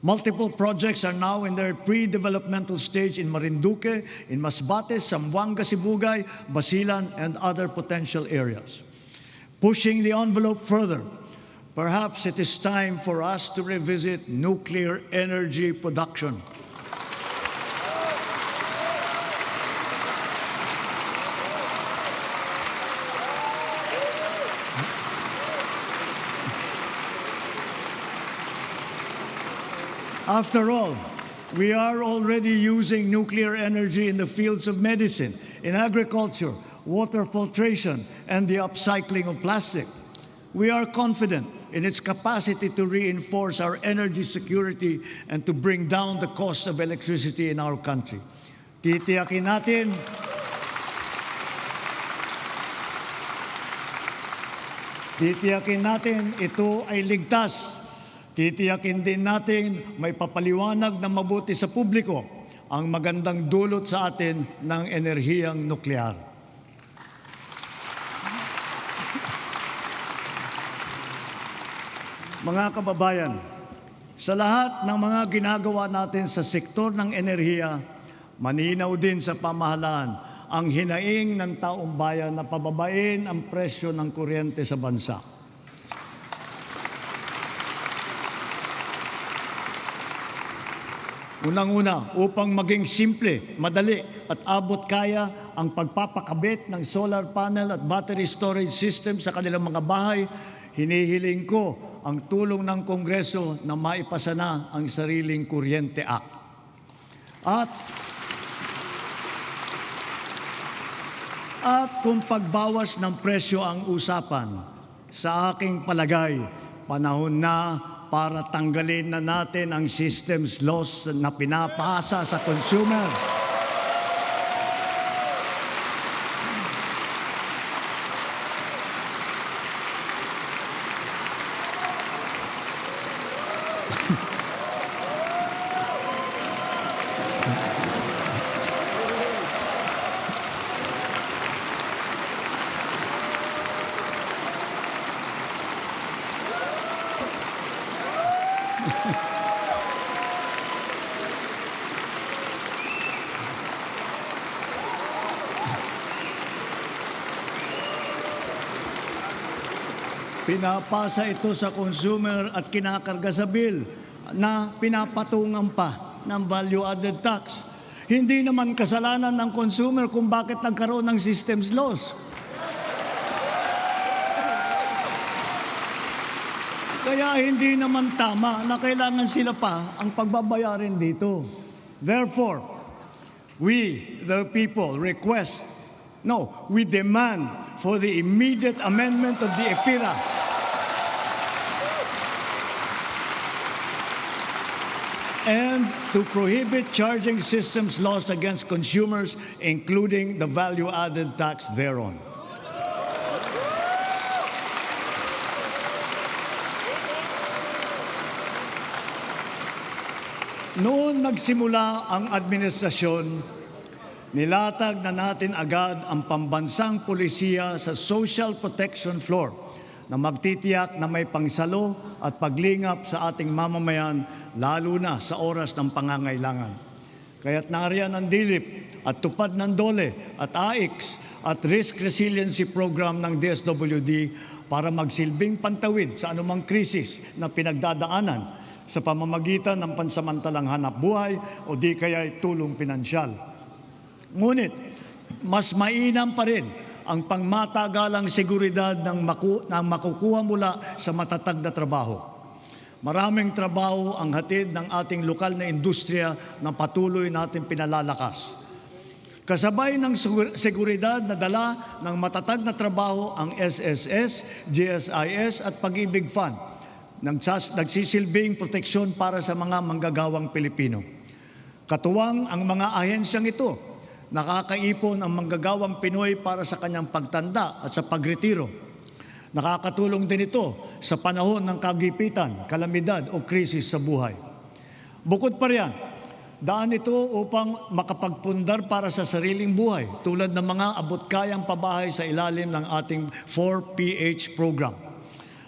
Multiple projects are now in their pre-developmental stage in Marinduque, in Masbate, Zamboanga, Sibugay, Basilan, and other potential areas. Pushing the envelope further, perhaps it is time for us to revisit nuclear energy production. After all, we are already using nuclear energy in the fields of medicine, in agriculture, water filtration, and the upcycling of plastic. We are confident in its capacity to reinforce our energy security and to bring down the cost of electricity in our country. Titiyakin natin ito ay ligtas. Titiyakin din natin may papaliwanag na mabuti sa publiko ang magandang dulot sa atin ng enerhiyang nuklear. Mga kababayan, sa lahat ng mga ginagawa natin sa sektor ng enerhiya, maninaw din sa pamahalaan ang hinaing ng taong bayan na pababain ang presyo ng kuryente sa bansa. Unang-una, upang maging simple, madali at abot kaya ang pagpapakabit ng solar panel at battery storage system sa kanilang mga bahay, hinihiling ko ang tulong ng Kongreso na maipasa na ang Sariling Kuryente Act. At kung pagbawas ng presyo ang usapan, sa aking palagay, panahon na para tanggalin na natin ang systems laws na pinapasa sa consumer. Pinapasa ito sa consumer at kinakarga sa bill na pinapatungan pa ng value-added tax. Hindi naman kasalanan ng consumer kung bakit nagkaroon ng systems loss. Kaya hindi naman tama na kailangan sila pa ang pagbabayarin dito. Therefore, we, the people, we demand for the immediate amendment of the EPIRA and to prohibit charging systems laws against consumers, including the value-added tax thereon. Noon nagsimula ang administrasyon, nilatag na natin agad ang pambansang pulisiya sa social protection floor na magtitiyak na may pangsalo at paglingap sa ating mamamayan, lalo na sa oras ng pangangailangan. Kaya't nariyan ang DILIP at tupad ng DOLE at AIX at Risk Resiliency Program ng DSWD para magsilbing pantawid sa anumang krisis na pinagdadaanan sa pamamagitan ng pansamantalang hanap buhay o di kaya'y tulong pinansyal. Ngunit, mas mainam pa rin ang pangmatagalang seguridad ng makukuha mula sa matatag na trabaho. Maraming trabaho ang hatid ng ating lokal na industriya na patuloy natin pinalalakas. Kasabay ng seguridad na dala ng matatag na trabaho ang SSS, GSIS at Pag-ibig Fund, nagsisilbing proteksyon para sa mga manggagawang Pilipino. Katuwang ang mga ahensyang ito, nakakaipon ang manggagawang Pinoy para sa kanyang pagtanda at sa pagretiro. Nakakatulong din ito sa panahon ng kagipitan, kalamidad o krisis sa buhay. Bukod pa riyan, daan ito upang makapagpundar para sa sariling buhay tulad ng mga abot-kayang pabahay sa ilalim ng ating 4PH program.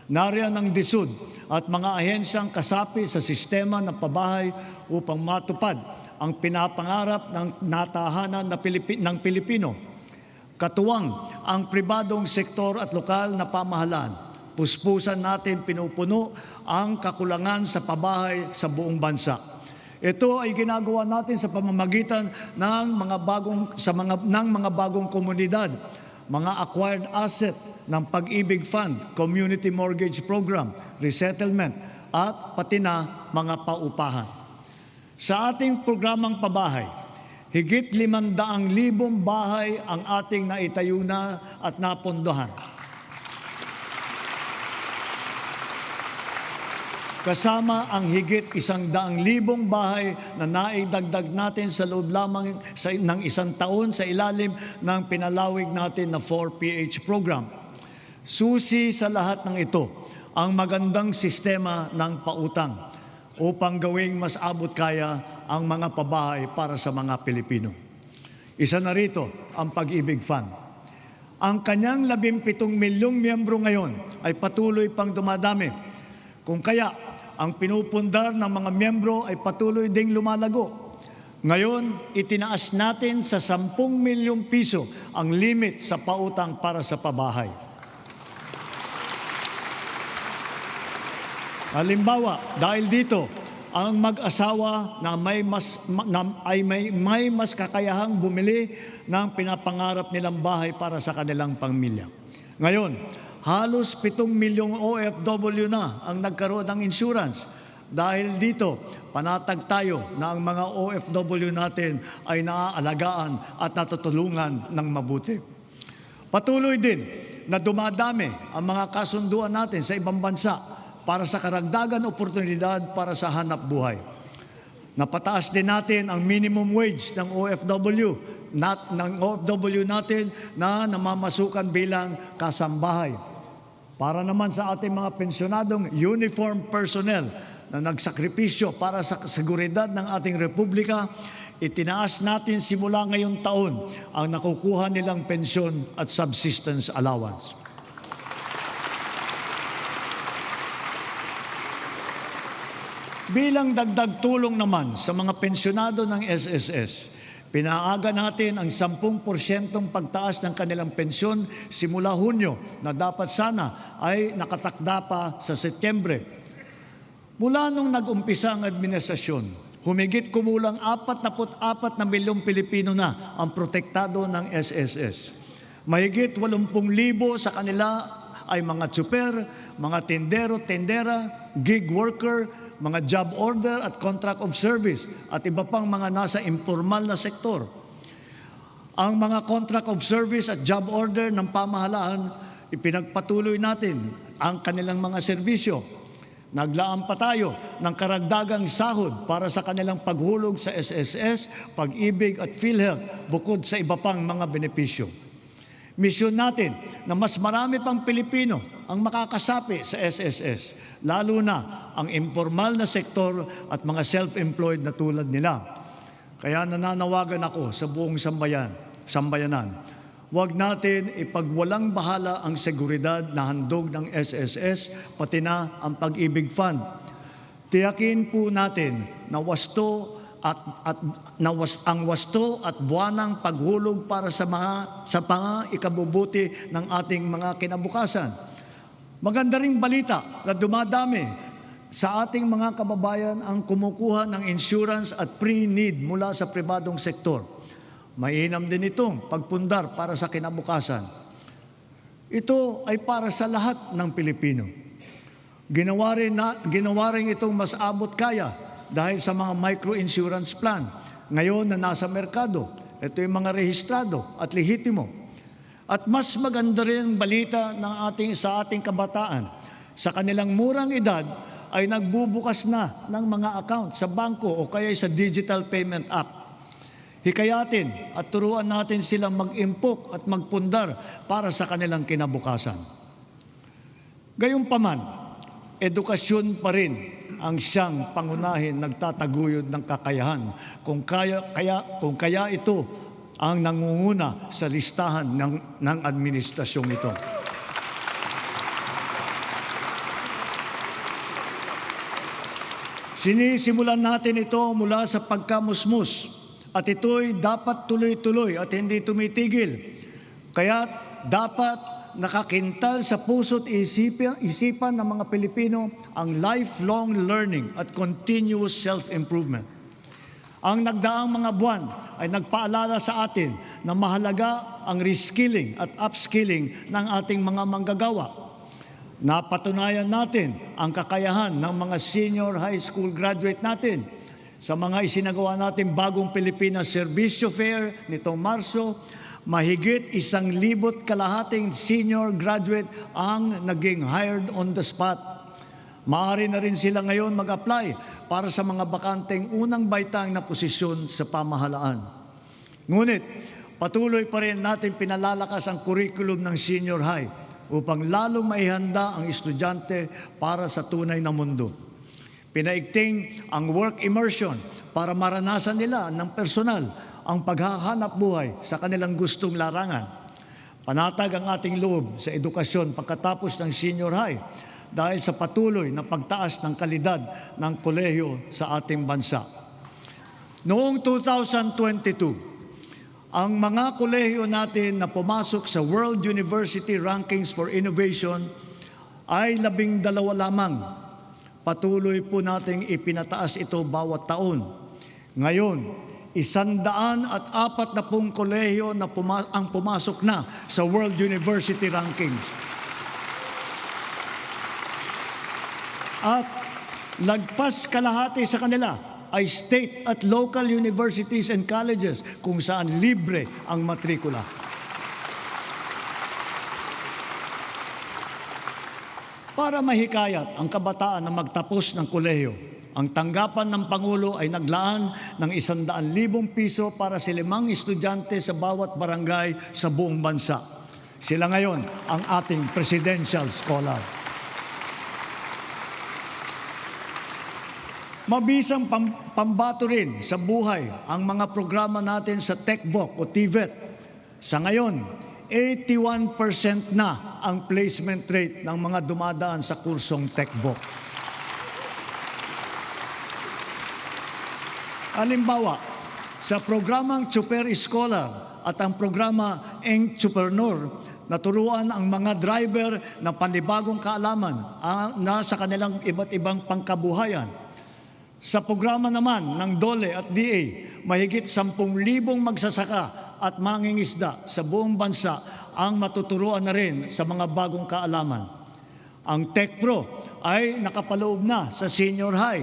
Nariyan ang DSUD at mga ahensyang kasapi sa sistema ng pabahay upang matupad ang pinapangarap ng natahanan ng Pilipino. Katuwang ang pribadong sektor at lokal na pamahalaan. Puspusan natin pinupuno ang kakulangan sa pabahay sa buong bansa. Ito ay ginagawa natin sa pamamagitan ng mga bagong komunidad, mga acquired asset ng Pag-ibig Fund, Community Mortgage Program, Resettlement, at pati na mga paupahan. Sa ating programang pabahay, higit 500,000 bahay ang ating naitayo na at napondohan. Kasama ang higit 100,000 bahay na naidagdag natin sa loob lamang ng isang taon sa ilalim ng pinalawig natin na 4PH program. Susi sa lahat ng ito ang magandang sistema ng pautang upang gawing mas abot kaya ang mga pabahay para sa mga Pilipino. Isa na rito ang Pag-ibig Fund. Ang kanyang 17 milyong miyembro ngayon ay patuloy pang dumadami. Kung kaya, ang pinupundar ng mga miyembro ay patuloy ding lumalago. Ngayon, itinaas natin sa 10 milyong piso ang limit sa pautang para sa pabahay. Halimbawa, dahil dito, ang mag-asawa na may mas kakayahang bumili ng pinapangarap nilang bahay para sa kanilang pamilya. Ngayon, halos 7 milyong OFW na ang nagkaroon ng insurance. Dahil dito, panatag tayo na ang mga OFW natin ay naaalagaan at natutulungan ng mabuti. Patuloy din na dumadami ang mga kasunduan natin sa ibang bansa para sa karagdagan oportunidad para sa hanap buhay. Napataas din natin ang minimum wage ng OFW, natin na namamasukan bilang kasambahay. Para naman sa ating mga pensyonadong uniform personnel na nagsakripisyo para sa seguridad ng ating republika, itinaas natin simula ngayong taon ang nakukuha nilang pensyon at subsistence allowance. Bilang dagdag tulong naman sa mga pensyonado ng SSS, pinaaga natin ang 10% pagtaas ng kanilang pensyon simula Hunyo na dapat sana ay nakatakda pa sa Setyembre. Mula nung nag-umpisa ang administrasyon, humigit kumulang 44 na milyong Pilipino na ang protektado ng SSS. Mahigit 80,000 sa kanila ay mga tsuper, mga tindero, tendera, gig worker, mga job order at contract of service at iba pang mga nasa informal na sektor. Ang mga contract of service at job order ng pamahalaan, ipinagpatuloy natin ang kanilang mga serbisyo. Naglaan pa tayo ng karagdagang sahod para sa kanilang paghulog sa SSS, Pag-ibig at PhilHealth bukod sa iba pang mga benepisyo. Misyon natin na mas marami pang Pilipino ang makakasapi sa SSS, lalo na ang informal na sektor at mga self-employed na tulad nila. Kaya nananawagan ako sa buong sambayanan. Huwag natin ipagwalang bahala ang seguridad na handog ng SSS, pati na ang Pag-ibig Fund. Tiyakin po natin na ang wasto at buwanang paghulog para sa mga ikabubuti ng ating mga kinabukasan. Maganda ring balita na dumadami sa ating mga kababayan ang kumukuha ng insurance at pre-need mula sa pribadong sektor. Mainam din itong pagpundar para sa kinabukasan. Ito ay para sa lahat ng Pilipino. Ginawa rin itong mas abot kaya dahil sa mga micro-insurance plan. Ngayon na nasa merkado, ito yung mga rehistrado at lehitimo. At mas maganda rin ang balita sa ating kabataan. Sa kanilang murang edad ay nagbubukas na ng mga account sa bangko o kaya sa digital payment app. Hikayatin at turuan natin silang mag-impok at magpundar para sa kanilang kinabukasan. Gayunpaman, edukasyon pa rin ang siyang pangunahin nagtataguyod ng kakayahan. Kung kaya ito ang nangunguna sa listahan ng administrasyong ito. Sinisimulan natin ito mula sa pagkamusmus. At ito'y dapat tuloy-tuloy at hindi tumitigil. Kaya dapat nakakintal sa puso't isipan ng mga Pilipino ang lifelong learning at continuous self-improvement. Ang nagdaang mga buwan ay nagpaalala sa atin na mahalaga ang reskilling at upskilling ng ating mga manggagawa. Napatunayan natin ang kakayahan ng mga senior high school graduate natin sa mga isinagawa natin bagong Pilipinas Serbisyo Fair nitong Marso. Mahigit 1,200 senior graduate ang naging hired on the spot. Maaari na rin sila ngayon mag-apply para sa mga bakanteng unang baitang na posisyon sa pamahalaan. Ngunit patuloy pa rin natin pinalalakas ang curriculum ng senior high upang lalong maihanda ang estudyante para sa tunay na mundo. Pinaigting ang work immersion para maranasan nila ng personal ang paghahanap buhay sa kanilang gustong larangan. Panatag ang ating loob sa edukasyon pagkatapos ng senior high dahil sa patuloy na pagtaas ng kalidad ng kolehiyo sa ating bansa. Noong 2022, ang mga kolehiyo natin na pumasok sa World University Rankings for Innovation ay 12 lamang. Patuloy po nating ipinataas ito bawat taon. Ngayon, 140 kolehiyo na ang pumasok na sa World University Rankings. At lagpas kalahati sa kanila ay state at local universities and colleges kung saan libre ang matrikula. Para mahikayat ang kabataan na magtapos ng kolehiyo, ang tanggapan ng Pangulo ay naglaan ng 100,000 piso para sa 5 estudyante sa bawat barangay sa buong bansa. Sila ngayon ang ating Presidential Scholar. Mabisang pambato rin sa buhay ang mga programa natin sa TechVoc o TVET. Sa ngayon, 81% na ang placement rate ng mga dumadaan sa kursong TechVoc. Halimbawa, sa programang Super Scholar at ang programa Entrepreneur, naturuan ang mga driver ng panibagong kaalaman na sa kanilang iba't ibang pangkabuhayan. Sa programa naman ng DOLE at DA, mahigit 10,000 magsasaka at mangingisda sa buong bansa ang matuturuan na rin sa mga bagong kaalaman. Ang TechPro ay nakapaloob na sa senior high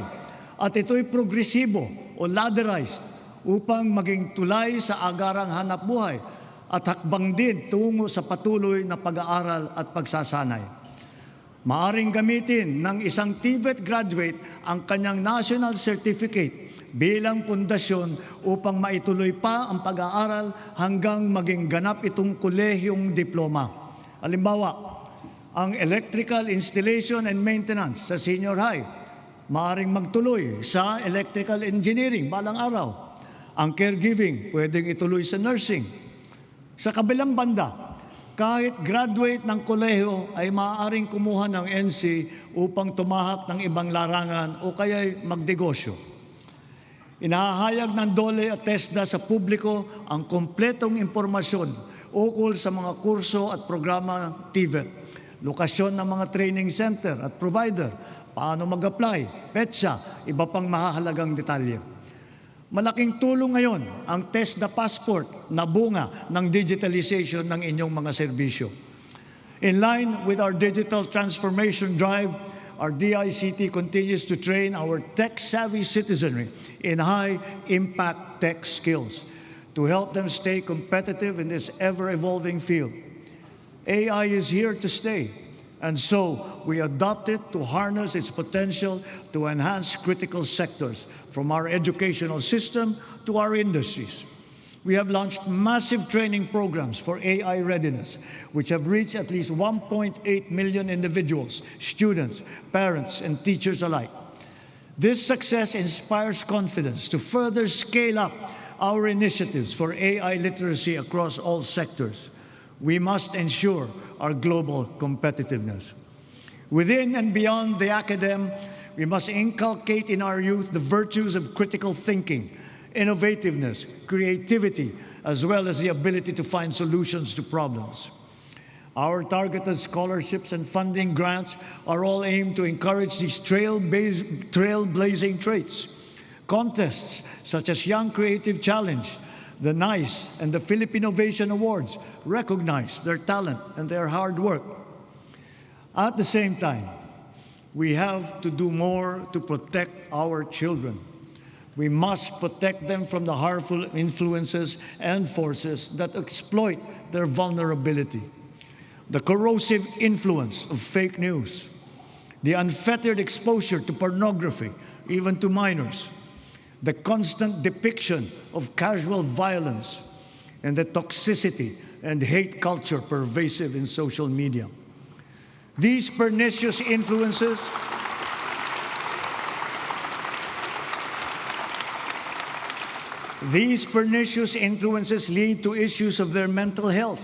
at ito'y progresibo o ladderized upang maging tulay sa agarang hanapbuhay at hakbang din tungo sa patuloy na pag-aaral at pagsasanay. Maaring gamitin ng isang TVET graduate ang kanyang national certificate bilang pundasyon upang maituloy pa ang pag-aaral hanggang maging ganap itong kolehiyong diploma. Halimbawa, ang electrical installation and maintenance sa senior high, maaring magtuloy sa electrical engineering balang araw. Ang caregiving, pwedeng ituloy sa nursing. Sa kabilang banda, kahit graduate ng kolehiyo ay maaaring kumuha ng NC upang tumahak ng ibang larangan o kaya'y magnegosyo. Inahahayag ng DOLE at TESDA sa publiko ang kompletong impormasyon ukol sa mga kurso at programa ng TVET, lokasyon ng mga training center at provider, paano mag-apply, petsa, iba pang mahahalagang detalye. Malaking tulong ngayon ang TESDA Passport na bunga ng digitalization ng inyong mga serbisyo. In line with our digital transformation drive, our DICT continues to train our tech-savvy citizenry in high-impact tech skills to help them stay competitive in this ever-evolving field. AI is here to stay, and so we adopt it to harness its potential to enhance critical sectors, from our educational system to our industries. We have launched massive training programs for AI readiness, which have reached at least 1.8 million individuals, students, parents, and teachers alike. This success inspires confidence to further scale up our initiatives for AI literacy across all sectors. We must ensure our global competitiveness. Within and beyond the academe, we must inculcate in our youth the virtues of critical thinking, innovativeness, creativity, as well as the ability to find solutions to problems. Our targeted scholarships and funding grants are all aimed to encourage these trailblazing traits. Contests such as Young Creative Challenge, the NICE, and the Philippine Innovation Awards recognize their talent and their hard work. At the same time, we have to do more to protect our children. We must protect them from the harmful influences and forces that exploit their vulnerability. The corrosive influence of fake news, the unfettered exposure to pornography, even to minors, the constant depiction of casual violence, and the toxicity and hate culture pervasive in social media. These pernicious influences lead to issues of their mental health,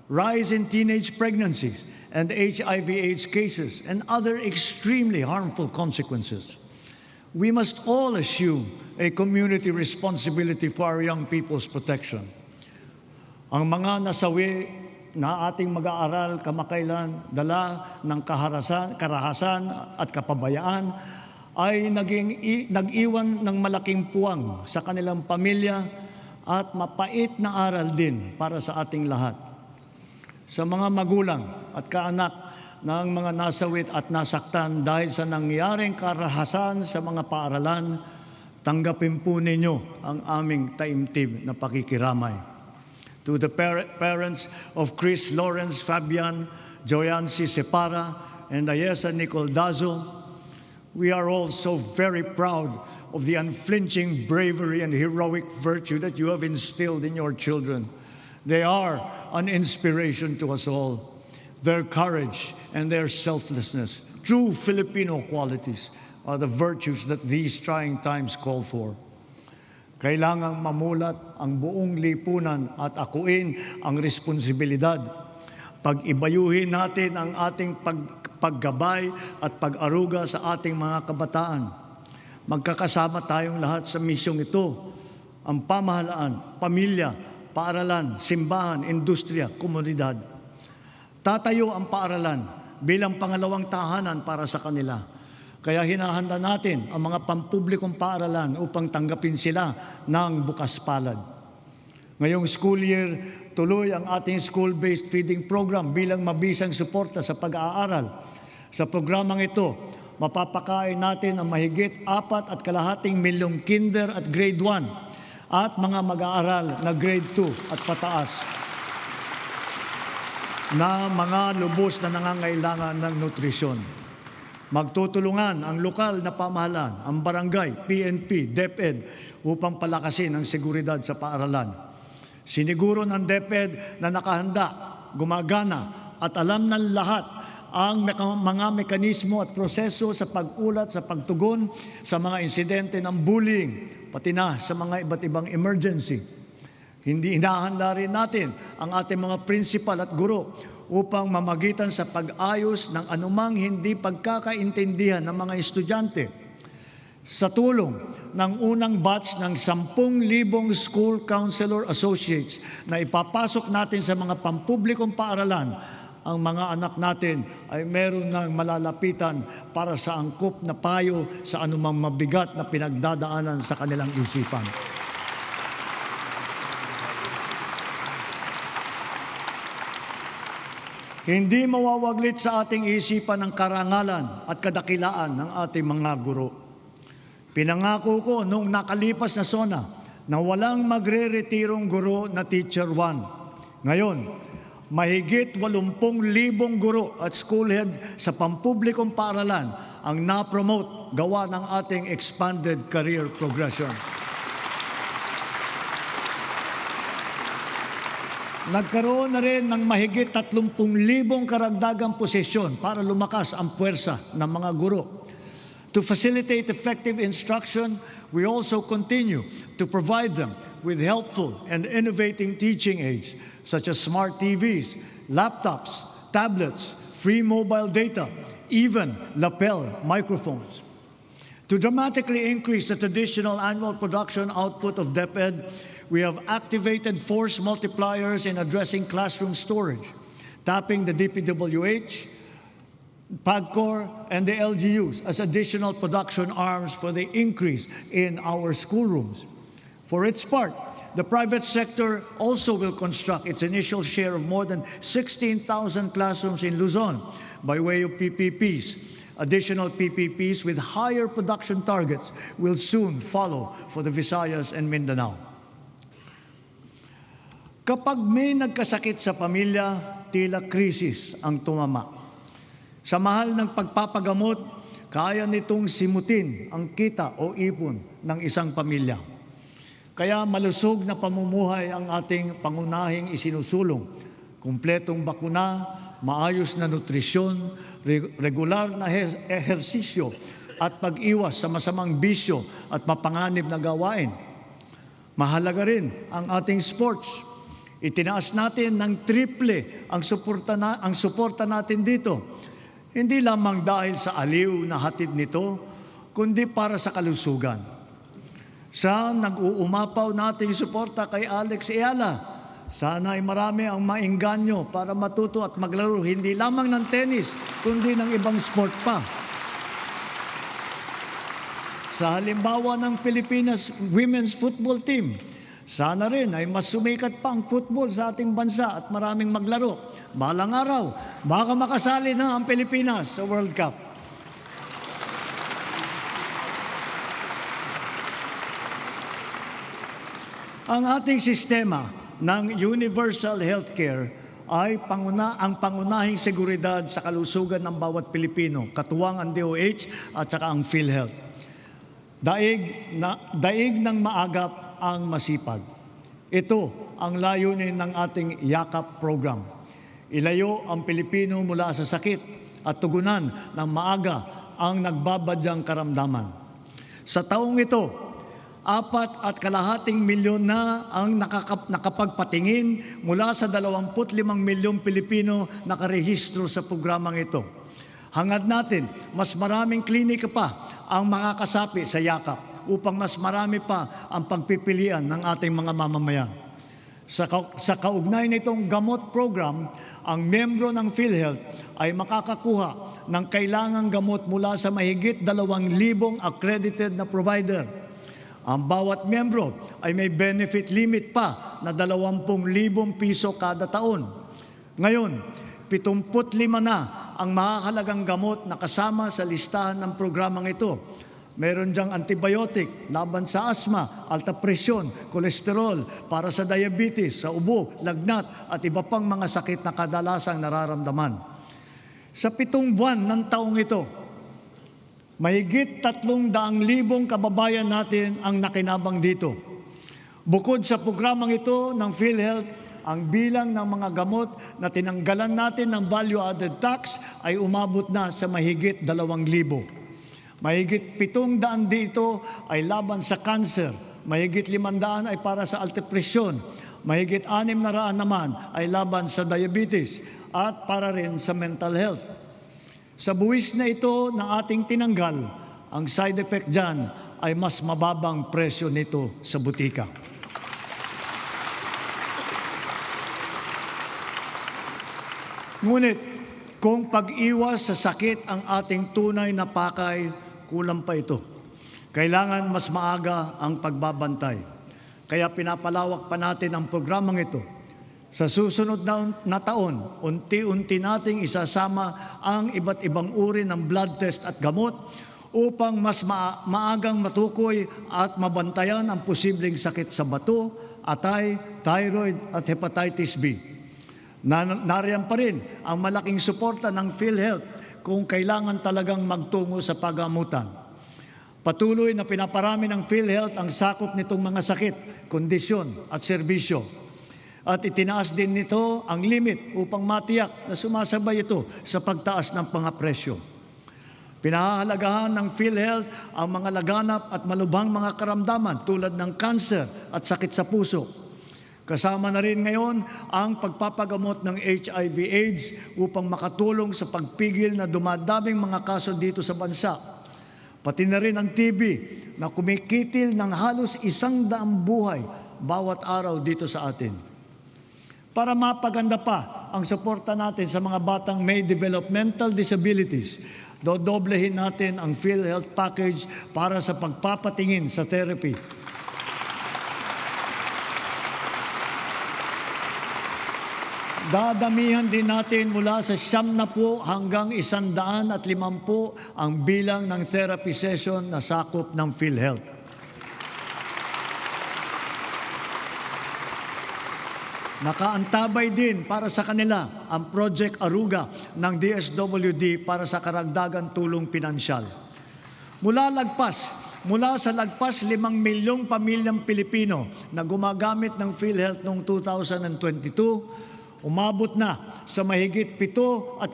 rise in teenage pregnancies and HIV/AIDS cases, and other extremely harmful consequences. We must all assume a community responsibility for our young people's protection. Ang mga nasawi na ating mag-aaral kamakailan, dala ng karahasan at kapabayaan, ay nag-iwan ng malaking puwang sa kanilang pamilya at mapait na aral din para sa ating lahat. Sa mga magulang at kaanak ng mga nasawit at nasaktan dahil sa nangyaring karahasan sa mga paaralan, tanggapin po ninyo ang aming taimtim na pakikiramay. To the parents of Chris Lawrence Fabian, Joyancy Separa, and Ayesa Nicoldazo, we are all so very proud of the unflinching bravery and heroic virtue that you have instilled in your children. They are an inspiration to us all. Their courage and their selflessness, true Filipino qualities, are the virtues that these trying times call for. Kailangang mamulat ang buong lipunan at akuin ang responsibilidad. Pag-ibayuhin natin ang ating paggabay at pag-aruga sa ating mga kabataan. Magkakasama tayong lahat sa misyong ito, ang pamahalaan, pamilya, paaralan, simbahan, industriya, komunidad. Tatayo ang paaralan bilang pangalawang tahanan para sa kanila. Kaya hinahanda natin ang mga pampublikong paaralan upang tanggapin sila ng bukas palad. Ngayong school year, tuloy ang ating school-based feeding program bilang mabisang suporta sa pag-aaral. Sa programang ito, mapapakain natin ang mahigit 4.2 milyong kinder at grade 1 at mga mag-aaral na grade 2 at pataas na mga lubos na nangangailangan ng nutrisyon. Magtutulungan ang lokal na pamahalaan, ang barangay, PNP, DepEd upang palakasin ang seguridad sa paaralan. Siniguro ng DepEd na nakahanda, gumagana at alam ng lahat ang mga mekanismo at proseso sa pag-ulat, sa pagtugon sa mga insidente ng bullying, pati na sa mga iba't ibang emergency. Hindi hinahanda rin natin ang ating mga principal at guro upang mamagitan sa pag-ayos ng anumang hindi pagkakaintindihan ng mga estudyante. Sa tulong ng unang batch ng 10,000 school counselor associates na ipapasok natin sa mga pampublikong paaralan, ang mga anak natin ay meron ng malalapitan para sa angkop na payo sa anumang mabigat na pinagdadaanan sa kanilang isipan. Hindi mawawaglit sa ating isipan ang karangalan at kadakilaan ng ating mga guro. Pinangako ko noong nakalipas na SONA na walang magre-retirong guro na Teacher 1. Ngayon, mahigit 80,000 guro at school head sa pampublikong paaralan ang na-promote gawa ng ating expanded career progression. Nagkaroon na rin ng mahigit 30,000 karagdagang posisyon para lumakas ang puwersa ng mga guro. To facilitate effective instruction, we also continue to provide them with helpful and innovating teaching aids such as smart TVs, laptops, tablets, free mobile data, even lapel microphones. To dramatically increase the traditional annual production output of DepEd, we have activated force multipliers in addressing classroom storage, tapping the DPWH, PAGCOR, and the LGUs as additional production arms for the increase in our schoolrooms. For its part, the private sector also will construct its initial share of more than 16,000 classrooms in Luzon by way of PPPs. Additional PPPs with higher production targets will soon follow for the Visayas and Mindanao. Kapag may nagkasakit sa pamilya, tila krisis ang tumama. Sa mahal ng pagpapagamot, kaya nitong simutin ang kita o ipon ng isang pamilya. Kaya malusog na pamumuhay ang ating pangunahing isinusulong. Kumpletong bakuna, maayos na nutrisyon, regular na ehersisyo at pag-iwas sa masamang bisyo at mapanganib na gawain. Mahalaga rin ang ating sports. Itinaas natin ng triple ang suporta natin dito. Hindi lamang dahil sa aliw na hatid nito, kundi para sa kalusugan. Sa nag-uumapaw nating suporta kay Alex Eala, sana ay marami ang maengganyo para matuto at maglaro hindi lamang ng tennis, kundi ng ibang sport pa. Sa halimbawa ng Pilipinas Women's Football Team, sana rin ay mas sumikat pa ang football sa ating bansa at maraming maglaro. Balang araw, baka makasali na ang Pilipinas sa World Cup. Ang ating sistema ng universal healthcare ay ang pangunahing seguridad sa kalusugan ng bawat Pilipino, katuwang ang DOH at saka ang PhilHealth. Daig ng maagap ang masipag. Ito ang layunin ng ating YAKAP program. Ilayo ang Pilipino mula sa sakit at tugunan ng maaga ang nagbabadyang karamdaman. Sa taong ito, 4.5 milyon na ang nakapagpatingin mula sa 25 milyong Pilipino nakarehistro sa programang ito. Hangad natin, mas maraming klinika pa ang makakasapi sa YAKAP upang mas marami pa ang pagpipilian ng ating mga mamamayan. Sa kaugnay nitong gamot program, ang miyembro ng PhilHealth ay makakakuha ng kailangang gamot mula sa mahigit 2,000 accredited na provider. Ang bawat miyembro ay may benefit limit pa na 20,000 piso kada taon. Ngayon, 75 na ang makakalagang gamot na kasama sa listahan ng programang ito. Meron diyang antibiotic, laban sa asma, alta presyon, kolesterol, para sa diabetes, sa ubo, lagnat at iba pang mga sakit na kadalasang nararamdaman. Sa 7 buwan ng taong ito, mahigit 300,000 kababayan natin ang nakinabang dito. Bukod sa programang ito ng PhilHealth, ang bilang ng mga gamot na tinanggalan natin ng value-added tax ay umabot na sa mahigit 2,000. Mahigit 700 dito ay laban sa cancer, mahigit 500 ay para sa alta presyon, mahigit 600 naman ay laban sa diabetes at para rin sa mental health. Sa buwis na ito na ating tinanggal, ang side effect dyan ay mas mababang presyo nito sa butika. Ngunit kung pag-iwas sa sakit ang ating tunay na pakay, kulang pa ito. Kailangan mas maaga ang pagbabantay. Kaya pinapalawak pa natin ang programang ito. Sa susunod na taon, unti-unti nating isasama ang iba't ibang uri ng blood test at gamot upang mas maagang matukoy at mabantayan ang posibleng sakit sa bato, atay, thyroid at hepatitis B. Nariyan pa rin ang malaking suporta ng PhilHealth kung kailangan talagang magtungo sa pagamutan. Patuloy na pinaparami ng PhilHealth ang sakop nitong mga sakit, kondisyon at serbisyo. At itinaas din nito ang limit upang matiyak na sumasabay ito sa pagtaas ng presyo. Pinahahalagahan ng PhilHealth ang mga laganap at malubhang mga karamdaman tulad ng cancer at sakit sa puso. Kasama na rin ngayon ang pagpapagamot ng HIV/AIDS upang makatulong sa pagpigil na dumadaming mga kaso dito sa bansa. Pati na rin ang TB na kumikitil ng halos 100 buhay bawat araw dito sa atin. Para mapaganda pa ang suporta natin sa mga batang may developmental disabilities, dodoblehin natin ang PhilHealth package para sa pagpapatingin sa therapy. Dadamihan din natin mula sa 70 hanggang 150 ang bilang ng therapy session na sakop ng PhilHealth. Nakaantabay din para sa kanila ang Project Aruga ng DSWD para sa karagdagang tulong pinansyal. Mula sa lagpas 5 milyong pamilyang Pilipino na gumagamit ng PhilHealth noong 2022, umabot na sa mahigit 7.5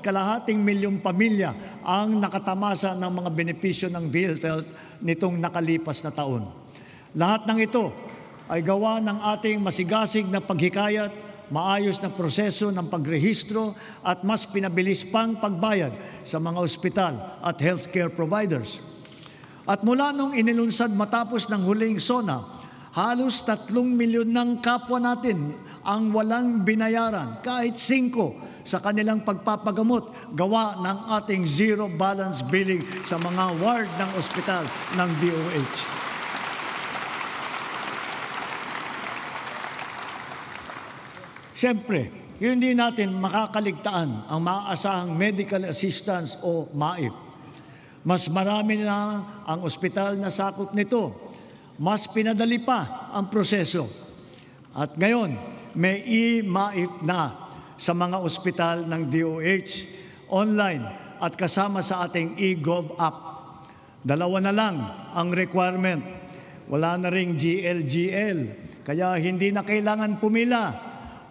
milyong pamilya ang nakatamasa ng mga benepisyo ng PhilHealth nitong nakalipas na taon. Lahat ng ito ay gawa ng ating masigasig na paghikayat, maayos na proseso ng pagrehistro at mas pinabilis pang pagbayad sa mga ospital at healthcare providers. At mula nung inilunsad matapos ng huling SONA, halos 3 milyon ng kapwa natin ang walang binayaran kahit 5 sa kanilang pagpapagamot gawa ng ating zero balance billing sa mga ward ng ospital ng DOH. Siyempre, hindi natin makakaligtaan ang maaasahang medical assistance o MAIP. Mas marami na ang ospital na sakop nito. Mas pinadali pa ang proseso. At ngayon, may e-MAIP na sa mga ospital ng DOH, online at kasama sa ating eGov app. Dalawa na lang ang requirement. Wala na ring GLGL, kaya hindi na kailangan pumila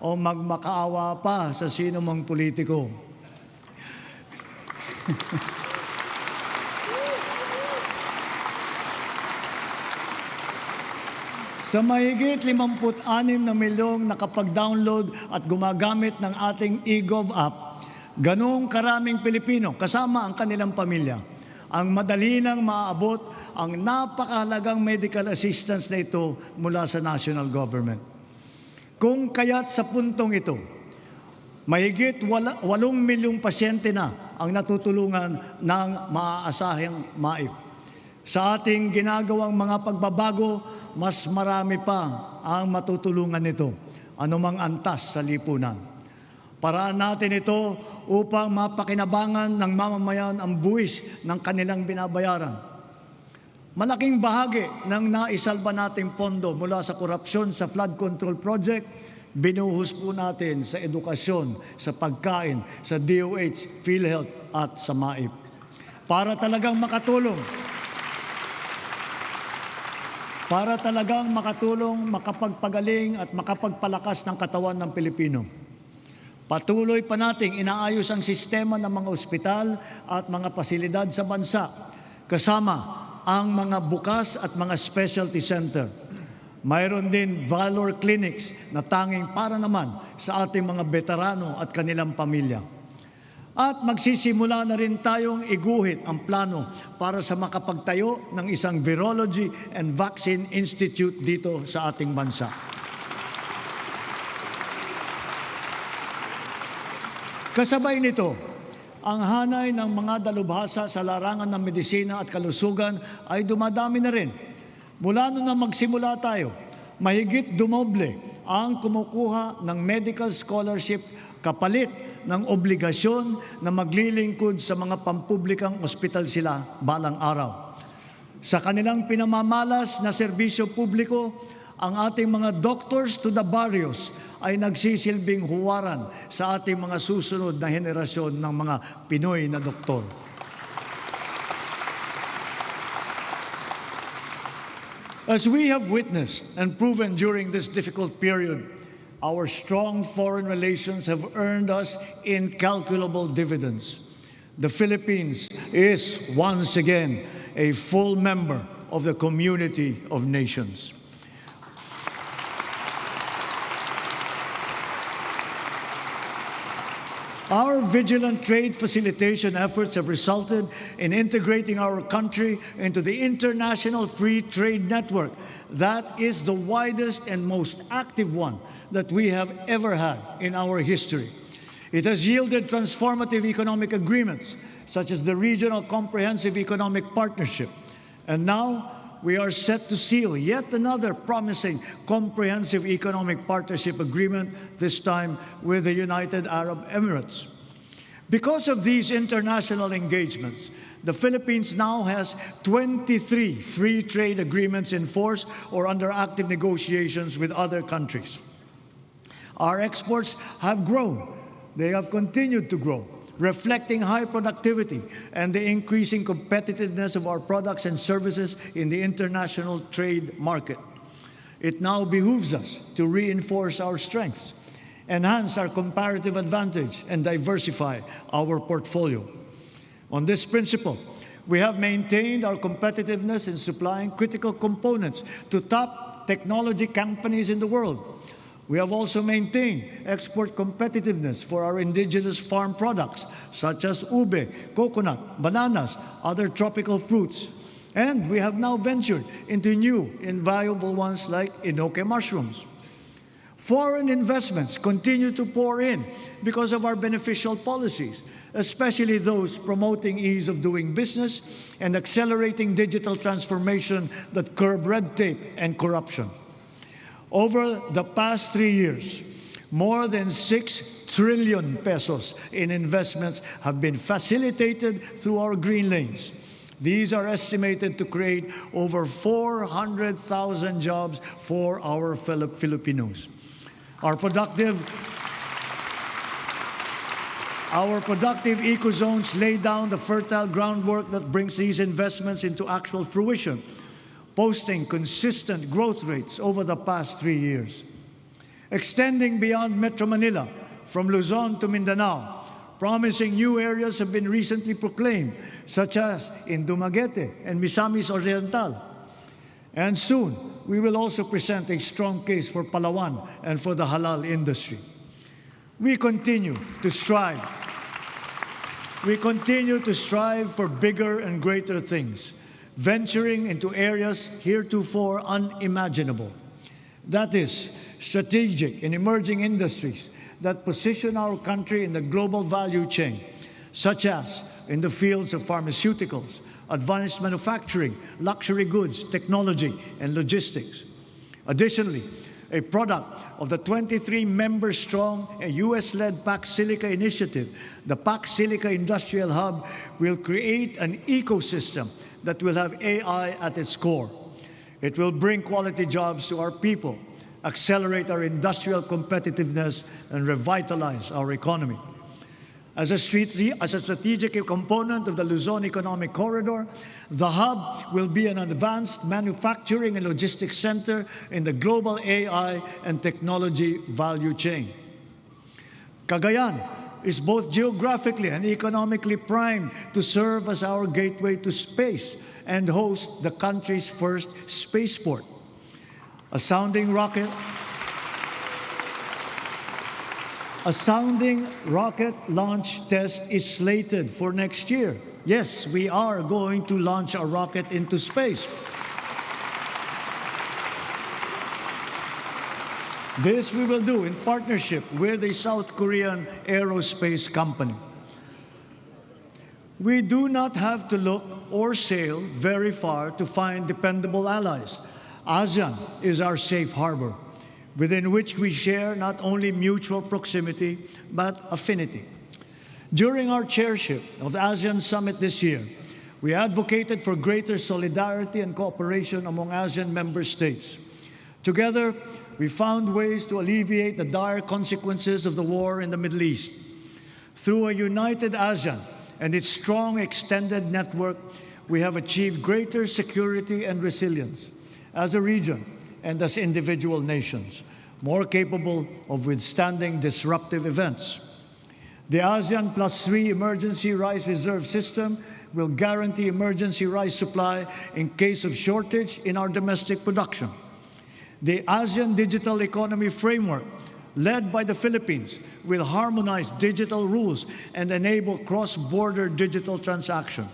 o magmakaawa pa sa sino mang politiko. Sa mahigit 56 na milyong nakapag-download at gumagamit ng ating eGov app, ganong karaming Pilipino, kasama ang kanilang pamilya, ang madali nang maaabot ang napakahalagang medical assistance na ito mula sa national government. Kung kaya't sa puntong ito, mahigit 8 milyong pasyente na ang natutulungan ng maaasahang MAIP. Sa ating ginagawang mga pagbabago, mas marami pa ang matutulungan nito, anumang antas sa lipunan. Paraan natin ito upang mapakinabangan ng mamamayan ang buwis ng kanilang binabayaran. Malaking bahagi ng naisalba nating pondo mula sa korupsyon sa flood control project, binuhos po natin sa edukasyon, sa pagkain, sa DOH, PhilHealth at sa MAIP. Para talagang makatulong, makapagpagaling at makapagpalakas ng katawan ng Pilipino. Patuloy pa nating inaayos ang sistema ng mga ospital at mga pasilidad sa bansa, kasama ang mga bukas at mga specialty center. Mayroon din Valor Clinics na tanging para naman sa ating mga veterano at kanilang pamilya. At magsisimula na rin tayong iguhit ang plano para sa makapagtayo ng isang Virology and Vaccine Institute dito sa ating bansa. Kasabay nito, ang hanay ng mga dalubhasa sa larangan ng medisina at kalusugan ay dumadami na rin. Mula noon na magsimula tayo, mahigit dumoble ang kumukuha ng medical scholarship kapalit ng obligasyon na maglilingkod sa mga pampublikang ospital sila balang araw. Sa kanilang pinamamalas na serbisyo publiko, ang ating mga doctors to the barrios ay nagsisilbing huwaran sa ating mga susunod na henerasyon ng mga Pinoy na doktor. As we have witnessed and proven during this difficult period, our strong foreign relations have earned us incalculable dividends. The Philippines is once again a full member of the community of nations. Our vigilant trade facilitation efforts have resulted in integrating our country into the international free trade network. That is the widest and most active one that we have ever had in our history. It has yielded transformative economic agreements, such as the Regional Comprehensive Economic Partnership. And now, we are set to seal yet another promising comprehensive economic partnership agreement, this time with the United Arab Emirates. Because of these international engagements, the Philippines now has 23 free trade agreements in force or under active negotiations with other countries. Our exports have grown. They have continued to grow, reflecting high productivity and the increasing competitiveness of our products and services in the international trade market. It now behooves us to reinforce our strengths, enhance our comparative advantage, and diversify our portfolio. On this principle, we have maintained our competitiveness in supplying critical components to top technology companies in the world. We have also maintained export competitiveness for our indigenous farm products, such as ube, coconut, bananas, other tropical fruits. And we have now ventured into new, invaluable ones like enoke mushrooms. Foreign investments continue to pour in because of our beneficial policies, especially those promoting ease of doing business and accelerating digital transformation that curb red tape and corruption. Over the past 3 years, more than 6 trillion pesos in investments have been facilitated through our green lanes. These are estimated to create over 400,000 jobs for our Filipinos. Our productive Our productive eco-zones lay down the fertile groundwork that brings these investments into actual fruition, posting consistent growth rates over the past 3 years. Extending beyond Metro Manila, from Luzon to Mindanao, promising new areas have been recently proclaimed, such as in Dumaguete and Misamis Oriental. And soon, we will also present a strong case for Palawan and for the halal industry. We continue to strive for bigger and greater things, venturing into areas heretofore unimaginable. That is, strategic and emerging industries that position our country in the global value chain, such as in the fields of pharmaceuticals, advanced manufacturing, luxury goods, technology, and logistics. Additionally, a product of the 23-member-strong US-led Pax Silica initiative, the Pax Silica Industrial Hub will create an ecosystem that will have AI at its core. It will bring quality jobs to our people, accelerate our industrial competitiveness, and revitalize our economy. As a strategic component of the Luzon Economic Corridor, the hub will be an advanced manufacturing and logistics center in the global AI and technology value chain. Cagayan is both geographically and economically primed to serve as our gateway to space and host the country's first spaceport. A sounding rocket launch test is slated for next year. Yes, we are going to launch a rocket into space. This we will do in partnership with a South Korean aerospace company. We do not have to look or sail very far to find dependable allies. ASEAN is our safe harbor, within which we share not only mutual proximity, but affinity. During our chairship of the ASEAN Summit this year, we advocated for greater solidarity and cooperation among ASEAN member states. Together, we found ways to alleviate the dire consequences of the war in the Middle East. Through a united ASEAN and its strong extended network, we have achieved greater security and resilience as a region and as individual nations, more capable of withstanding disruptive events. The ASEAN +3 Emergency Rice Reserve System will guarantee emergency rice supply in case of shortage in our domestic production. The ASEAN Digital Economy Framework, led by the Philippines, will harmonize digital rules and enable cross-border digital transaction.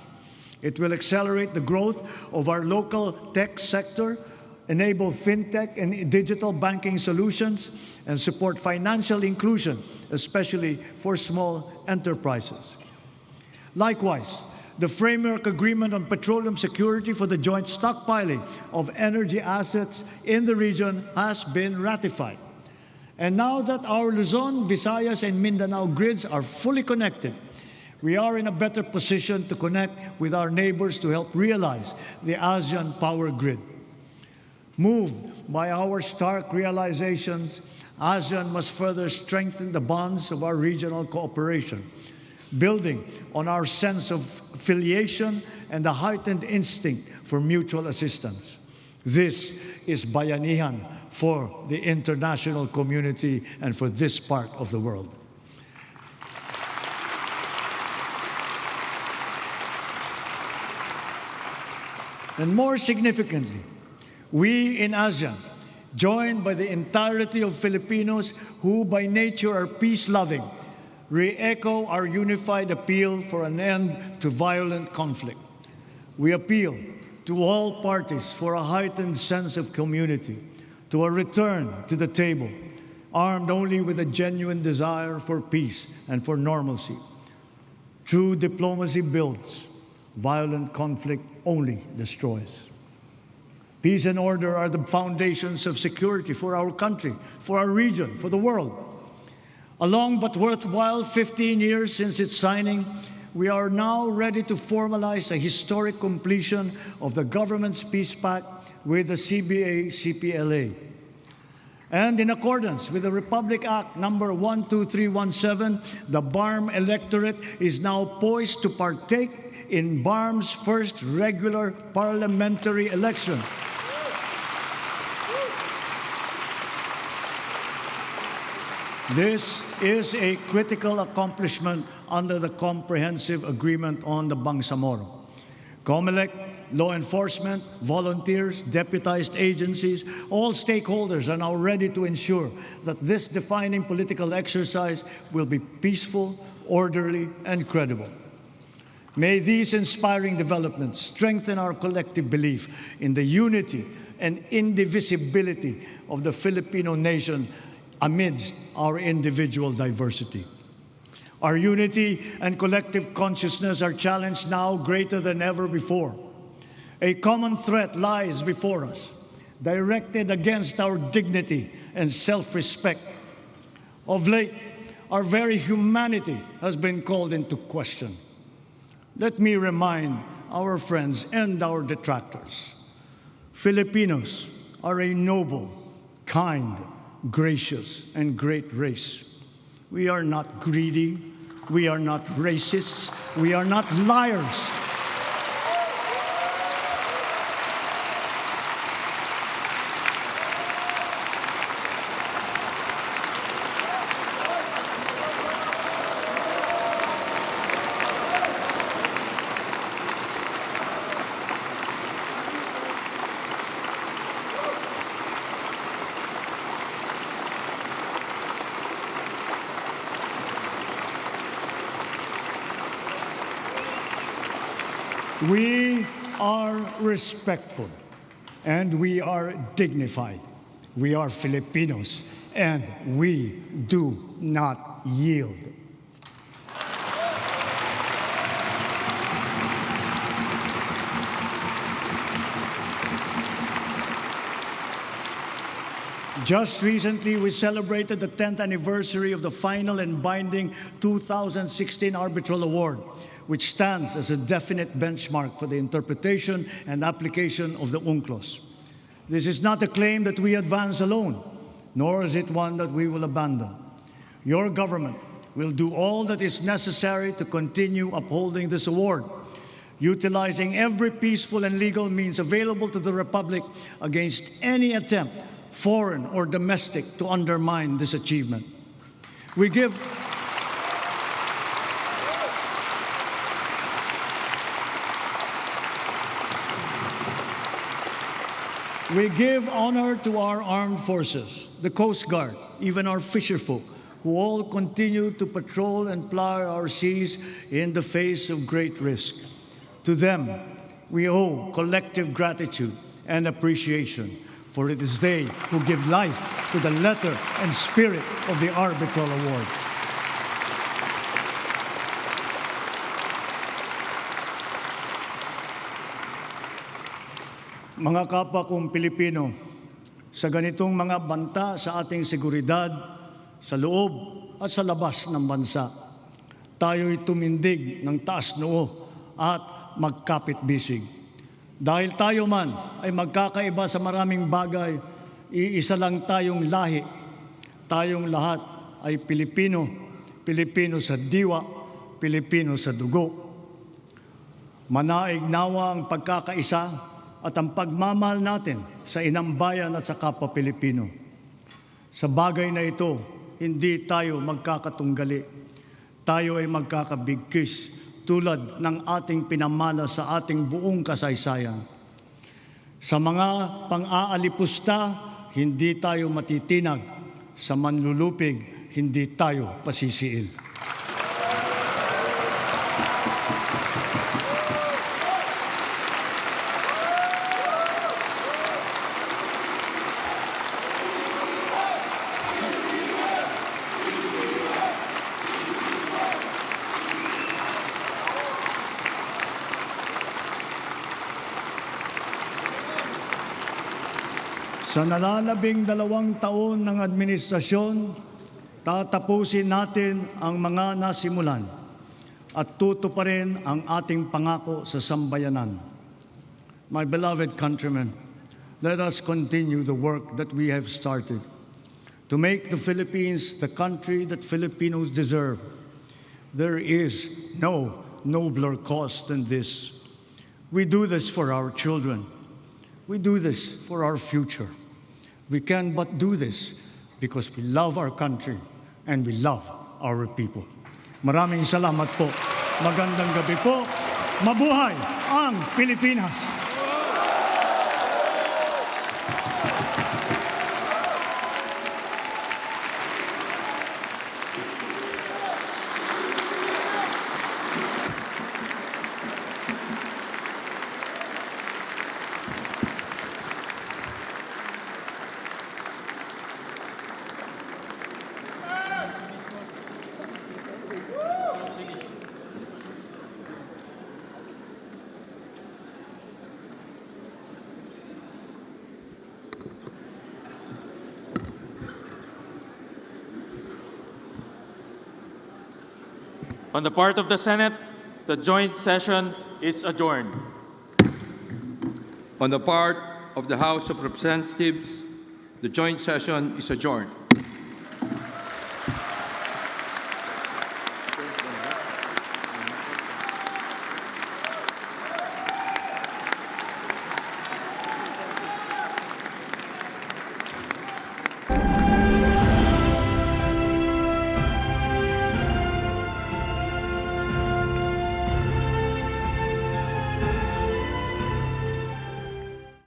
It will accelerate the growth of our local tech sector, enable fintech and digital banking solutions, and support financial inclusion, especially for small enterprises. Likewise, the Framework Agreement on Petroleum Security for the joint stockpiling of energy assets in the region has been ratified. And now that our Luzon, Visayas, and Mindanao grids are fully connected, we are in a better position to connect with our neighbors to help realize the ASEAN power grid. Moved by our stark realizations, ASEAN must further strengthen the bonds of our regional cooperation, building on our sense of affiliation and the heightened instinct for mutual assistance. This is bayanihan for the international community and for this part of the world. And more significantly, we in ASEAN, joined by the entirety of Filipinos who by nature are peace-loving, re-echo our unified appeal for an end to violent conflict. We appeal to all parties for a heightened sense of community, to a return to the table, armed only with a genuine desire for peace and for normalcy. True diplomacy builds, violent conflict only destroys. Peace and order are the foundations of security for our country, for our region, for the world. A long but worthwhile 15 years since its signing, we are now ready to formalize a historic completion of the government's peace pact with the CBA-CPLA. And in accordance with the Republic Act number 12317, the BARM electorate is now poised to partake in BARM's first regular parliamentary election. This is a critical accomplishment under the Comprehensive Agreement on the Bangsamoro. COMELEC, law enforcement, volunteers, deputized agencies, all stakeholders are now ready to ensure that this defining political exercise will be peaceful, orderly, and credible. May these inspiring developments strengthen our collective belief in the unity and indivisibility of the Filipino nation amidst our individual diversity. Our unity and collective consciousness are challenged now greater than ever before. A common threat lies before us, directed against our dignity and self-respect. Of late, our very humanity has been called into question. Let me remind our friends and our detractors, Filipinos are a noble, kind, gracious, and great race. We are not greedy. We are not racists. We are not liars. We are respectful and we are dignified. We are Filipinos and we do not yield. Just recently, we celebrated the 10th anniversary of the final and binding 2016 Arbitral Award, which stands as a definite benchmark for the interpretation and application of the UNCLOS. This is not a claim that we advance alone, nor is it one that we will abandon. Your government will do all that is necessary to continue upholding this award, utilizing every peaceful and legal means available to the Republic against any attempt, foreign or domestic, to undermine this achievement. We give honor to our armed forces, the Coast Guard, even our fisherfolk, who all continue to patrol and ply our seas in the face of great risk. To them, we owe collective gratitude and appreciation, for it is they who give life to the letter and spirit of the Arbitral Award. Mga kapwa kong Pilipino, sa ganitong mga banta sa ating seguridad, sa loob at sa labas ng bansa, tayo'y tumindig ng taas noo at magkapit-bisig. Dahil tayo man ay magkakaiba sa maraming bagay, iisa lang tayong lahi. Tayong lahat ay Pilipino, Pilipino sa diwa, Pilipino sa dugo. Manaig nawa ang pagkakaisa at ang pagmamahal natin sa inang bayan at sa kapwa Pilipino. Sa bagay na ito, hindi tayo magkakatunggali. Tayo ay magkakabigkis tulad ng ating pinamana sa ating buong kasaysayan. Sa mga pang-aalipusta, hindi tayo matitinag. Sa manlulupig, hindi tayo pasisiil. Sa nalalabing 2 taon ng administrasyon, tatapusin natin ang mga nasimulan at tutuparin ang ating pangako sa sambayanan. My beloved countrymen, let us continue the work that we have started. to make the Philippines the country that Filipinos deserve. There is no nobler cause than this. We do this for our children. We do this for our future. We can but do this because we love our country and we love our people. Maraming salamat po. Magandang gabi po. Mabuhay ang Pilipinas! On the part of the Senate, the joint session is adjourned. On the part of the House of Representatives, the joint session is adjourned.